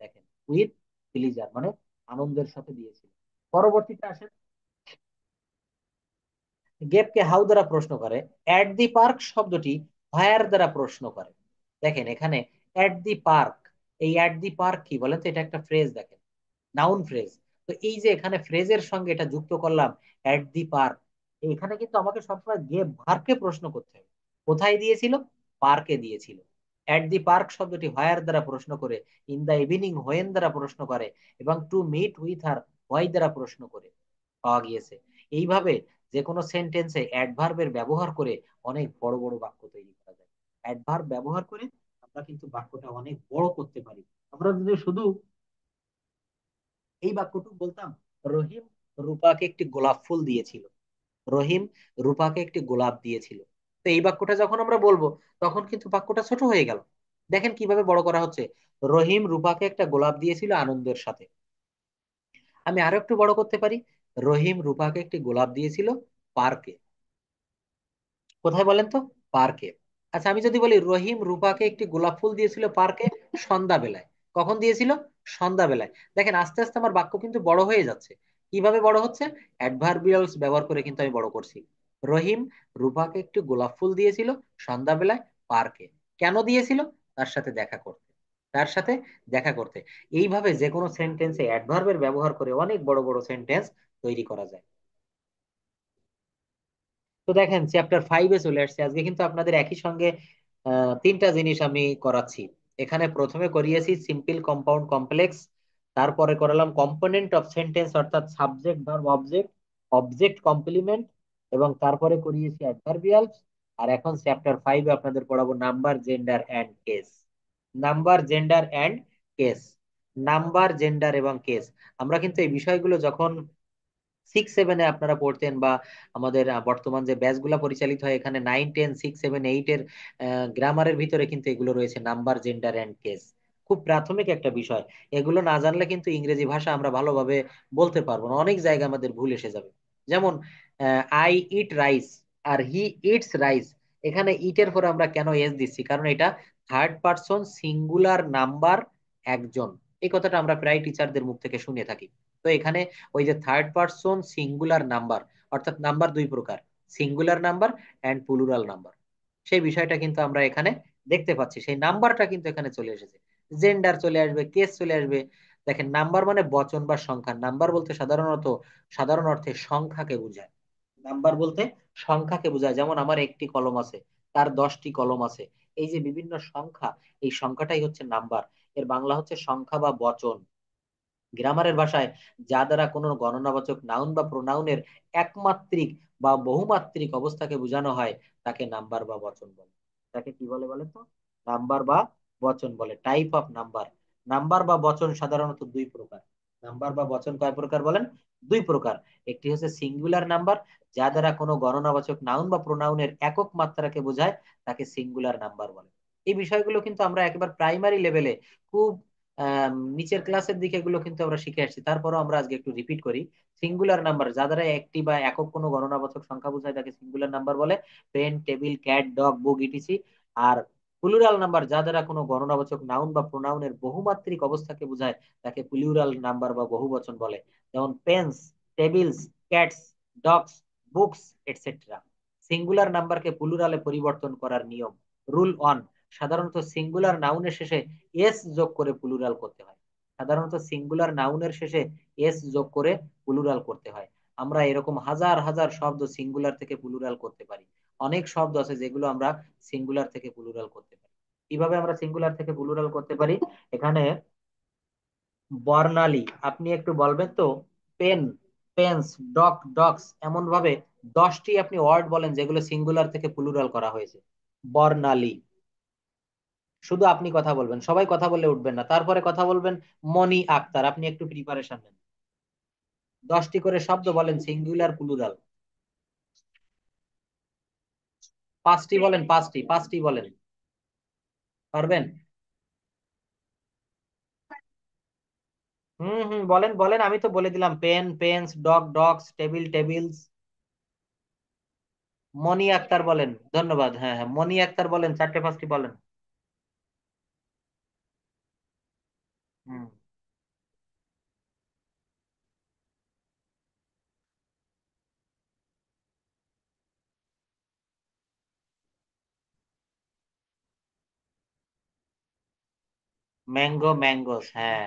A: দেখেন, উইথ প্লিজার মানে আনন্দের সাথে দিয়েছিল। পরবর্তীতে আসেন, গেপকে হাউ দ্বারা প্রশ্ন করে, অ্যাট দি পার্ক শব্দটি হোয়ার দ্বারা প্রশ্ন করে। দেখেন এখানে অ্যাট দি পার্ক, এই অ্যাট দি পার্ক কি বলেন তো, এটা একটা ফ্রেজ দেখেন, নাউন ফ্রেজ। তো এই যে এখানে ফ্রেজের সঙ্গে এটা যুক্ত করলাম, অ্যাট দি পার্ক, এখানে কিন্তু আমাকে সবসময় গেভ ভার্বকে প্রশ্ন করতে হবে, কোথায় দিয়েছিল, পার্কে দিয়েছিল। অ্যাট দি পার্ক শব্দটি হোয়ার দ্বারা প্রশ্ন করে, ইন দা ইভিনিং হোয়েন দ্বারা প্রশ্ন করে, এবং to meet with her why দ্বারা প্রশ্ন করে পাওয়া গিয়েছে। এইভাবে যে কোনো সেন্টেন্সে অ্যাডভার্বের ব্যবহার করে অনেক বড় বড় বাক্য তৈরি করা যায়। অ্যাডভার্ব ব্যবহার করে আমরা কিন্তু বাক্যটা অনেক বড় করতে পারি। আমরা যদি শুধু এই বাক্যটুকু বলতাম, রহিম রূপাকে একটি গোলাপ ফুল দিয়েছিল, রহিম রূপাকে একটি গোলাপ দিয়েছিল, তো এই বাক্যটা যখন আমরা বলবো তখন কিন্তু বাক্যটা ছোট হয়ে গেল। দেখেন কিভাবে বড় করা হচ্ছে, রহিম রূপাকে একটা গোলাপ দিয়েছিল আনন্দের সাথে। আমি আরো একটু বড় করতে পারি, রহিম রূপাকে একটি গোলাপ দিয়েছিল পার্কে। কোথায় বলেন তো, পার্কে। আচ্ছা আমি যদি বলি রহিম রূপাকে একটি গোলাপ ফুল দিয়েছিল পার্কে সন্ধ্যাবেলায়, কখন দিয়েছিল, সন্ধ্যাবেলায়। দেখেন আস্তে আস্তে আমার বাক্য কিন্তু বড় হয়ে যাচ্ছে। কিভাবে বড় হচ্ছে, অ্যাডভার্বিয়ালস ব্যবহার করে কিন্তু আমি বড় করছি। রহিম রূপাকে একটি গোলাপ ফুল দিয়েছিল সন্ধ্যাবেলায় পার্কে, কেন দিয়েছিল, তার সাথে দেখা করতে, তার সাথে দেখা করতে। এইভাবে যে কোনো সেন্টেন্সে অ্যাডভার্বের ব্যবহার করে অনেক বড় বড় সেন্টেন্স তৈরি করা যায়। তো দেখেন চ্যাপ্টার 5-এ চলে আসছে। আজকে কিন্তু আপনাদের একই সঙ্গে তিনটা জিনিস আমি করাচ্ছি। এখানে প্রথমে করিয়েছি সিম্পল, কম্পাউন্ড, কমপ্লেক্স, তারপরে করালাম কম্পোনেন্ট অফ সেন্টেন্স অর্থাৎ subject verb object, object complement, এবং তারপরে করিয়েছি অ্যাডভার্বিয়ালস। আর এখন চ্যাপ্টার 5-এ আপনাদের পড়াবো number, gender and case. Number, gender and case. Number, gender এবং কেস, আমরা কিন্তু এই বিষয়গুলো যখন 6-7-এ আপনারা পড়তেন, বা আমাদের বর্তমান যে ব্যাচগুলা পরিচালিত হয় এখানে 9, 10, 6, 7, 8-এর গ্রামারের ভিতরে কিন্তু এগুলো রয়েছে, নাম্বার, জেন্ডার অ্যান্ড কেস। খুব প্রাথমিক একটা বিষয়। এগুলো না জানলে কিন্তু ইংরেজি ভাষা আমরা ভালোভাবে বলতে পারবো না, অনেক জায়গায় আমাদের ভুল এসে যাবে। যেমন আই ইট রাইস আর হি ইটস রাইস, এখানে ইটের পরে আমরা কেন এস দিচ্ছি, কারণ এটা থার্ড পারসন সিঙ্গুলার নাম্বার, একজন। এই কথাটা আমরা প্রায় টিচারদের মুখ থেকে শুনে থাকি। তো এখানে ওই যে থার্ড পারসন সিঙ্গুলার নাম্বার, অর্থাৎ নাম্বার দুই প্রকার, singular number and plural number, সেই বিষয়টা কিন্তু আমরা এখানে দেখতে পাচ্ছি, সেই নাম্বারটা কিন্তু এখানে চলে এসেছে। জেন্ডার চলে আসবে, কেস চলে আসবে। দেখেন নাম্বার মানে বচন বা সংখ্যা, নাম্বার বলতে সাধারণত, সাধারণ অর্থে সংখ্যাকে বোঝায়। নাম্বার বলতে সংখ্যাকে বোঝায়, যেমন আমার একটি কলম আছে, তার 10টি কলম আছে। এই যে বিভিন্ন সংখ্যা, এই সংখ্যাটাই হচ্ছে নাম্বার। এর বাংলা হচ্ছে সংখ্যা বা বচন। গ্রামারের ভাষায় যা দ্বারা কোনো গণনাবাচক নাউন বা প্রোনাউনের একমাত্রিক বা বহুমাত্রিক অবস্থাকে বোঝানো হয় তাকে নাম্বার বা বচন বলে। তাকে কি বলে বলেন তো, নাম্বার বা বচন বলে। টাইপ অফ নাম্বার, নাম্বার বা বচন সাধারণত দুই প্রকার। নাম্বার বা বচন কয় প্রকার বলেন, দুই প্রকার। একটি হচ্ছে সিঙ্গুলার নাম্বার, যা দ্বারা কোনো গণনাবাচক নাউন বা প্রোনাউনের একক মাত্রাকে বোঝায়, তাকে সিঙ্গুলার নাম্বার বলে। এই বিষয়গুলো কিন্তু আমরা একেবারে প্রাইমারি লেভেলে খুব নিচের ক্লাসের দিকে এগুলো কিন্তু আমরা শিখে আসছি, তারপরও আমরা আজকে একটু রিপিট করি। সিঙ্গুলার নাম্বার যা দ্বারা একটি বা একক কোনো গণনাবাচক সংখ্যা বোঝায় তাকে সিঙ্গুলার নাম্বার বলে, পেন, টেবিল, ক্যাট, ডগ, বুক, ইটিসি। আর প্লুরাল নাম্বার যা দ্বারা কোনো গণনাবাচক নাউন বা প্রোনাউনের বহুমাত্রিক অবস্থাকে বোঝায় তাকে প্লুরাল নাম্বার বা বহুবচন বলে। যেমন pens, tables, cats, dogs, books, etcetera. Singular নাম্বারকে প্লুরালে পরিবর্তন করার নিয়ম। রুল 1: সাধারণত সিঙ্গুলার নাউনের শেষে এস যোগ করে প্লুরাল করতে হয়। সাধারণত সিঙ্গুলার নাউনের শেষে এস যোগ করে প্লুরাল করতে হয়। আমরা এরকম হাজার হাজার শব্দ সিঙ্গুলার থেকে প্লুরাল করতে পারি। অনেক শব্দ আছে যেগুলো আমরা সিঙ্গুলার থেকে প্লুরাল করতে পারি। কিভাবে আমরা সিঙ্গুলার থেকে প্লুরাল করতে পারি? এখানে বর্ণালী আপনি একটু বলবেন তো? পেন, পেন্স, ডগ, ডগস, এমন ভাবে 10টি আপনি ওয়ার্ড বলেন যেগুলো সিঙ্গুলার থেকে প্লুরাল করা হয়েছে। বর্ণালী। শুধু আপনি কথা বলবেন, সবাই কথা বলে উঠবেন না, তারপরে কথা বলবেন। মনি আক্তার, আপনি একটু প্রিপারেশন নেন। 10টি করে শব্দ বলেন সিঙ্গুলার প্লুরাল। পাঁচটি বলেন, পাঁচটি, পাঁচটি বলেন। পারবেন? হুম হুম, বলেন বলেন, আমি তো বলে দিলাম pen, pens, dog, dogs, table, tables. Moni Akter বলেন। ধন্যবাদ, হ্যাঁ হ্যাঁ, মনি আক্তার বলেন, চারটে পাঁচটি বলেন। হুম। ম্যাঙ্গো, ম্যাঙ্গোস, হ্যাঁ।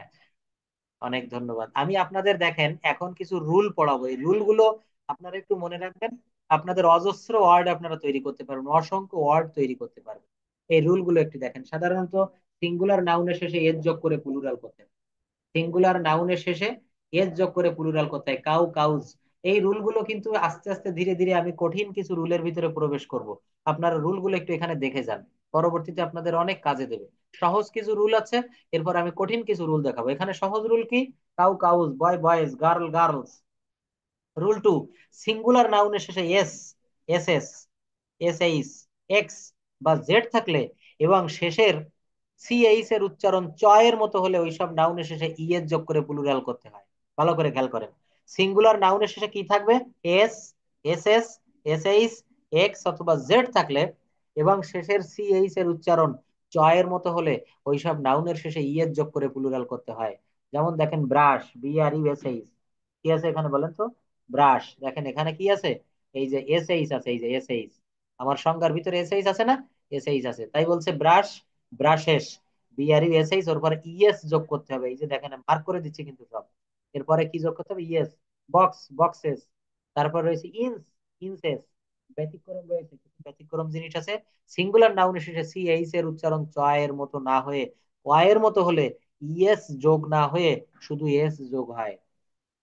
A: অনেক ধন্যবাদ। আমি আপনাদের দেখেন এখন কিছু রুল পড়াবো, এই রুল গুলো আপনারা একটু মনে রাখবেন। আপনাদের অজস্র ওয়ার্ড আপনারা তৈরি করতে পারবেন, অসংখ্য ওয়ার্ড তৈরি করতে পারবেন। এই রুল গুলো একটু দেখেন। সাধারণত সিঙ্গুলার নাউনের শেষে এস যোগ করে প্লুরাল করতে হয়। সিঙ্গুলার নাউনের শেষে এস যোগ করে প্লুরাল করতে হয়। Cow, cows. এই রুলগুলো কিন্তু আস্তে আস্তে ধীরে ধীরে আমি কঠিন কিছু রুলের ভিতরে প্রবেশ করব। আপনারা রুলগুলো একটু এখানে দেখে যান, পরবর্তীতে আপনাদের অনেক কাজে দেবে। সহজ কিছু রুল আছে, এরপর আমি কঠিন কিছু রুল দেখাবো। এখানে সহজ রুল কি? Cow, cows, boy, boys, girl, girls. Rule 2: singular নাউনের শেষে S, S S, S H, X বা জেড থাকলে এবং শেষের সি এইচ এর উচ্চারণ চয়ের মতো হলে ওইসব নাউনের শেষে ই এর যোগ করে প্লুরাল করতে হয়। ভালো করে খেয়াল করেন। সিঙ্গুলার নাউনের শেষে কি থাকবে? S, S S, S H, x অথবা জেড থাকলে এবং শেষের সি এইচ এর উচ্চারণ চয়ের মতো হলে ওইসব নাউনের শেষে ই এর যোগ করে প্লুরাল করতে হয়। যেমন দেখেন ব্রাশ, BRUSH, কি আছে এখানে বলেন তো? ব্রাশ। দেখেন এখানে কি আছে? এই যে এস এইচ আছে, এই যে এস এইচ। আমার সংজ্ঞার ভিতরে এস এইচ আছে না? এস এইচ আছে, তাই বলছে ব্রাশ, ব্রাশেস। BRUSH, ওর পরে ইএস যোগ করতে হবে। এই যে দেখেন মার্ক করে দিচ্ছে কিন্তু সব। এরপরে কি যোগ করতে হবে? ইএস। Box, boxes. তারপর রয়েছে ইনস, ইনসেস। ব্যতিক্রম রয়েছে, কিছু ব্যতিক্রম জিনিস আছে। সিঙ্গুলার নাউনের শেষে সি এইচ এর উচ্চারণ চ এর মতো না হয়ে ওয়াই এর মতো হলে ইএস যোগ না হয়ে শুধু এস যোগ হয়।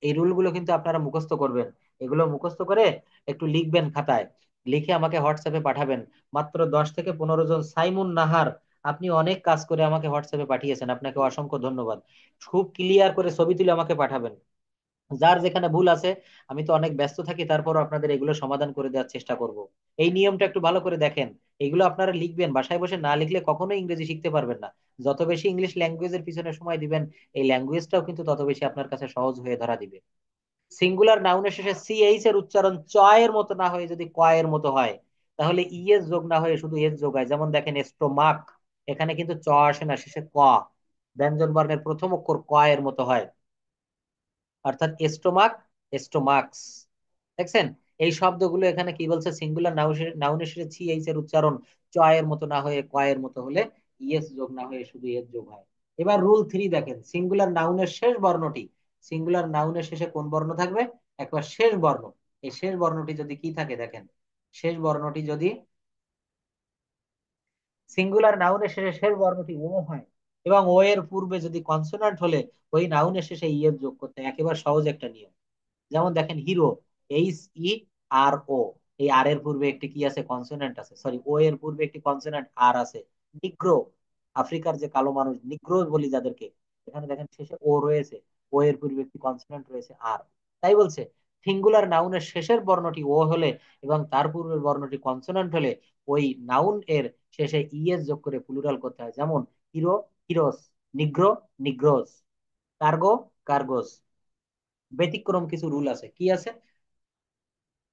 A: এই রুলগুলো কিন্তু আপনারা মুখস্থ করবেন। এগুলো মুখস্থ করে একটু লিখবেন খাতায়, লিখে আমাকে হোয়াটসঅ্যাপে পাঠাবেন। মাত্র 10 থেকে 15 জন। সাইমুন নাহার, আপনি অনেক কাজ করে আমাকে হোয়াটসঅ্যাপে পাঠিয়েছেন, আপনাকে অসংখ্য ধন্যবাদ। খুব ক্লিয়ার করে ছবি তুলে আমাকে পাঠাবেন। যার যেখানে ভুল আছে, আমি তো অনেক ব্যস্ত থাকি, তারপরও আপনাদের এগুলো সমাধান করে দেওয়ার চেষ্টা করব। এই নিয়মটা একটু ভালো করে দেখেন। এগুলো আপনারা লিখবেন, বাসায় বসে না লিখলে কখনোই ইংরেজি শিখতে পারবেন না। যত বেশি ইংলিশ ল্যাঙ্গুয়েজের পিছনে সময় দিবেন, এই ল্যাঙ্গুয়েজটাও কিন্তু তত বেশি আপনার কাছে সহজ হয়ে ধরা দিবে। সিঙ্গুলার নাউনের শেষে সি এইচ এর উচ্চারণ চ এর মতো না হয়ে যদি ক এর মতো হয়, তাহলে ইএস যোগ না হয়ে শুধু এস যোগ হয়। যেমন দেখেন স্টোমাক, এখানে কিন্তু চ আসে না, শেষে ক। ব্যঞ্জন বর্ণের প্রথম অক্ষর ক এর মতো হয়, অর্থাৎ স্টোমাক, স্টোমাক্স। দেখছেন? এই শব্দগুলো এখানে কি বলছে? সিঙ্গুলার নাউনের শেষে সি এইচ এর উচ্চারণ চ এর মতো না হয়ে ক এর মতো হলে ইএস যোগ না হয়ে শুধু এস যোগ হয়। এবার রুল 3 দেখেন, সিঙ্গুলার নাউনের শেষ বর্ণটি, সিঙ্গুলার নাউনের শেষে কোন বর্ণ থাকবে? একবার শেষ বর্ণ। এই শেষ বর্ণটি যদি কি থাকে দেখেন, শেষ বর্ণটি যদি সিঙ্গুলার নাউনের শেষে শেষ বর্ণটি ও হয় এবং ও এর পূর্বে যদি কনসোনান্ট হলে ওই নাউনের শেষে ই এর যোগ করতে হয়। একেবারে সহজ একটা নিয়ম। যেমন দেখেন হিরো, HERO, এই আর এর পূর্বে একটি কি আছে? কনসোনেন্ট আছে। সরি, ও এর পূর্বে একটি কনসোনেন্ট আর আছে। নিগ্রো, আফ্রিকার যে কালো মানুষ, নিগ্রো বলি যাদেরকে, এখানে দেখেন শেষে ও রয়েছে, ও এর পূর্বে একটি কনসোনেন্ট রয়েছে আর। তাই বলছে সিঙ্গুলার নাউনের শেষের বর্ণটি ও হলে এবং তার পূর্বের বর্ণটি কনসোনেন্ট হলে ওই নাউন এর শেষে ইএস যোগ করে প্লুরাল করতে হয়। যেমন হিরো, হিরোস। নিগ্রো, নিগ্রোস। কার্গো, কার্গোস। ব্যতিক্রম কিছু রুল আছে, কি আছে?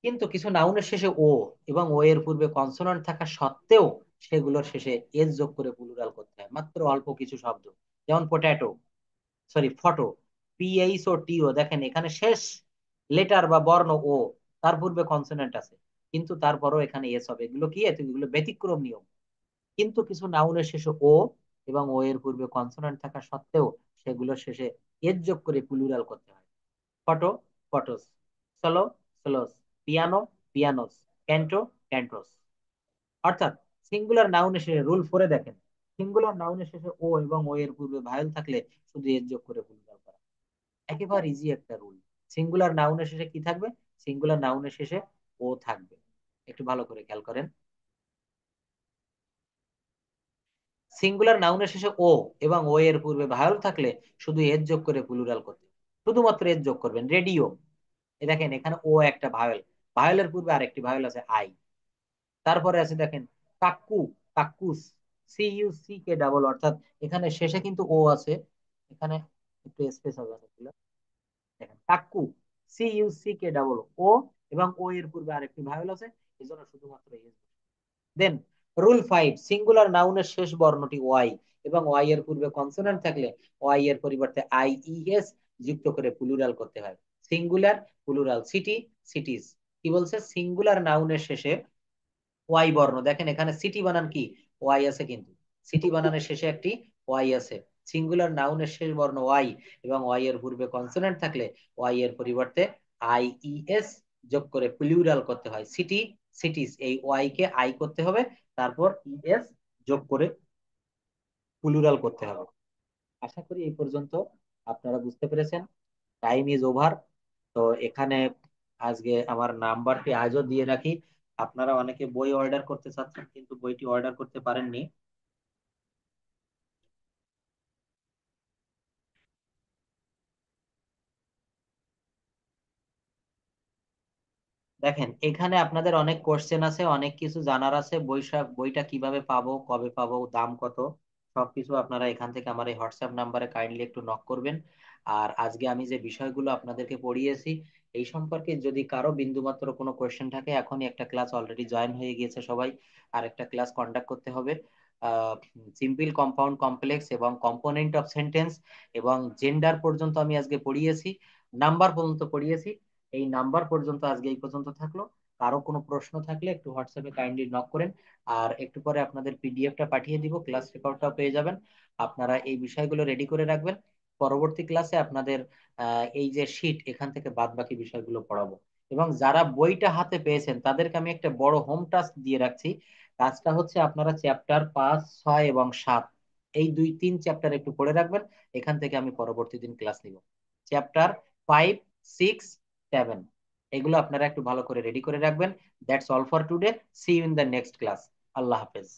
A: কিন্তু কিছু নাউনের শেষে ও এবং ও এর পূর্বে কনসোনান্ট থাকা সত্ত্বেও সেগুলোর শেষে এস যোগ করে প্লুরাল করতে হয়, মাত্র অল্প কিছু শব্দ। যেমন পটেটো, সরি ফটো, পিএইচ ও টিও, দেখেন এখানে শেষ লেটার বা বর্ণ ও, তার পূর্বে কনসোনেন্ট আছে, কিন্তু তারপরও এখানে এস হবে। এগুলো কি? এগুলো ব্যতিক্রম নিয়ম। কিন্তু কিছু নাউনের শেষে ও এবং ও এর পূর্বে কনসোনেন্ট থাকা সত্ত্বেও সেগুলোর শেষে এস যোগ করে প্লুরাল করতে হয়। Photo, photos. Solo, solos. Piano, pianos. Canto, cantos. অর্থাৎ সিঙ্গুলার নাউনের শেষে রুল ফোরে দেখেন, সিঙ্গুলার নাউনের শেষে ও এবং ও এর পূর্বে ভায়েল থাকলে শুধু এস যোগ করে প্লুরাল করা। একেবারে ইজি একটা রুল। সিঙ্গুলার নাউনের শেষে কি থাকবে? সিঙ্গুলার নাউনের শেষে ও থাকবে। একটু ভালো করে খেয়াল করেন। সিঙ্গুলার নাউনের শেষে ও এবং ও এর পূর্বে ভায়েল থাকলে শুধু এস যোগ করে প্লুরাল করতে, শুধুমাত্র এস যোগ করবেন। রেডিও, এ দেখেন এখানে ও একটা ভায়েল, ভায়েলের পূর্বে আরেকটি ভায়েল আছে আই। তারপরে আছে দেখেন cuckoo, cuckoos. C U C K double, অর্থাৎ এখানে শেষে কিন্তু ও আছে, এখানে একটু স্পেস হবে অনেকগুলো। দেখেন cuckoo, C U C K double O, এবং ও এর পূর্বে আরেকটি ভায়েল আছে, এই জন্য শুধুমাত্র এস। দেন রুল 5, সিঙ্গুলার নাউনের শেষ বর্ণটি ওয়াই এবং ওয়াই এর পূর্বে কনসোনেন্ট থাকলে ওয়াই এর পরিবর্তে আই ই এস যুক্ত করে প্লুরাল করতে হয়। Singular, plural. সিটি, সিটিজ। কি বলছে? সিঙ্গুলার নাউনের শেষে ওয়াই বর্ণ, দেখেন এখানে সিটি বানান কি? ওয়াই আছে, কিন্তু সিটি বানানের শেষে একটি ওয়াই আছে। সিঙ্গুলার নাউনের শেষ বর্ণ ওয়াই এবং ওয়াই এর পূর্বে কনসোনেন্ট থাকলে ওয়াই এর পরিবর্তে আই ই এস যোগ করে প্লুরাল করতে হয়। City, cities. এই ওয়াই কে আই করতে হবে, তারপর ই এস যোগ করে প্লুরাল করতে হবে। আশা করি এই পর্যন্ত আপনারা বুঝতে পেরেছেন। Time is over. তো এখানে আজকে আমার নাম্বারটি আজও দিয়ে রাখি। আপনারা অনেকে বই অর্ডার করতে চাচ্ছেন কিন্তু বইটি অর্ডার করতে পারেননি। দেখেন এখানে আপনাদের অনেক কোশ্চেন আছে, অনেক কিছু জানার আছে। বইটা কিভাবে পাবো, কবে পাবো, দাম কত, সবকিছু আপনারা এখান থেকে আমার এই হোয়াটসঅ্যাপ নাম্বারে কাইন্ডলি একটু নক করবেন। আর আজকে আমি যে বিষয়গুলো আপনাদেরকে পড়িয়েছি এই সম্পর্কে যদি কারো বিন্দুমাত্র কোনো কোশ্চেন থাকে, এখনই একটা ক্লাস অলরেডি জয়েন হয়ে গিয়েছে সবাই, আর একটা ক্লাস কন্ডাক্ট করতে হবে। সিম্পল, কম্পাউন্ড, কমপ্লেক্স এবং কম্পোনেন্ট অফ সেন্টেন্স এবং জেন্ডার পর্যন্ত আমি আজকে পড়িয়েছি, নাম্বার পর্যন্ত পড়িয়েছি। এই নাম্বার পর্যন্ত আজকে এই পর্যন্ত থাকলো। কারো কোনো প্রশ্ন থাকলে একটু হোয়াটসঅ্যাপে কাইন্ডলি নক করেন। আর একটু পরে আপনাদের পিডিএফটা পাঠিয়ে দিব, ক্লাস রেকর্ডটাও পেয়ে যাবেন। আপনারা এই বিষয়গুলো রেডি করে রাখবেন। পরবর্তী ক্লাসে আপনাদের এই যে শীট, এখান থেকে বাদ বাকি বিষয়গুলো পড়াবো। এবং যারা বইটা হাতে পেয়েছেন তাদেরকে আমি একটা বড় হোম টাস্ক দিয়ে রাখছি। কাজটা হচ্ছে আপনারা চ্যাপ্টার 5, 6 এবং 7, এই 2, 3 চ্যাপ্টার একটু পড়ে রাখবেন। এখান থেকে আমি পরবর্তী দিন ক্লাস নিব। চ্যাপ্টার 5, 6, 7, এগুলো আপনারা একটু ভালো করে রেডি করে রাখবেন। That's all for today. See you in the next class. Allah হাফেজ।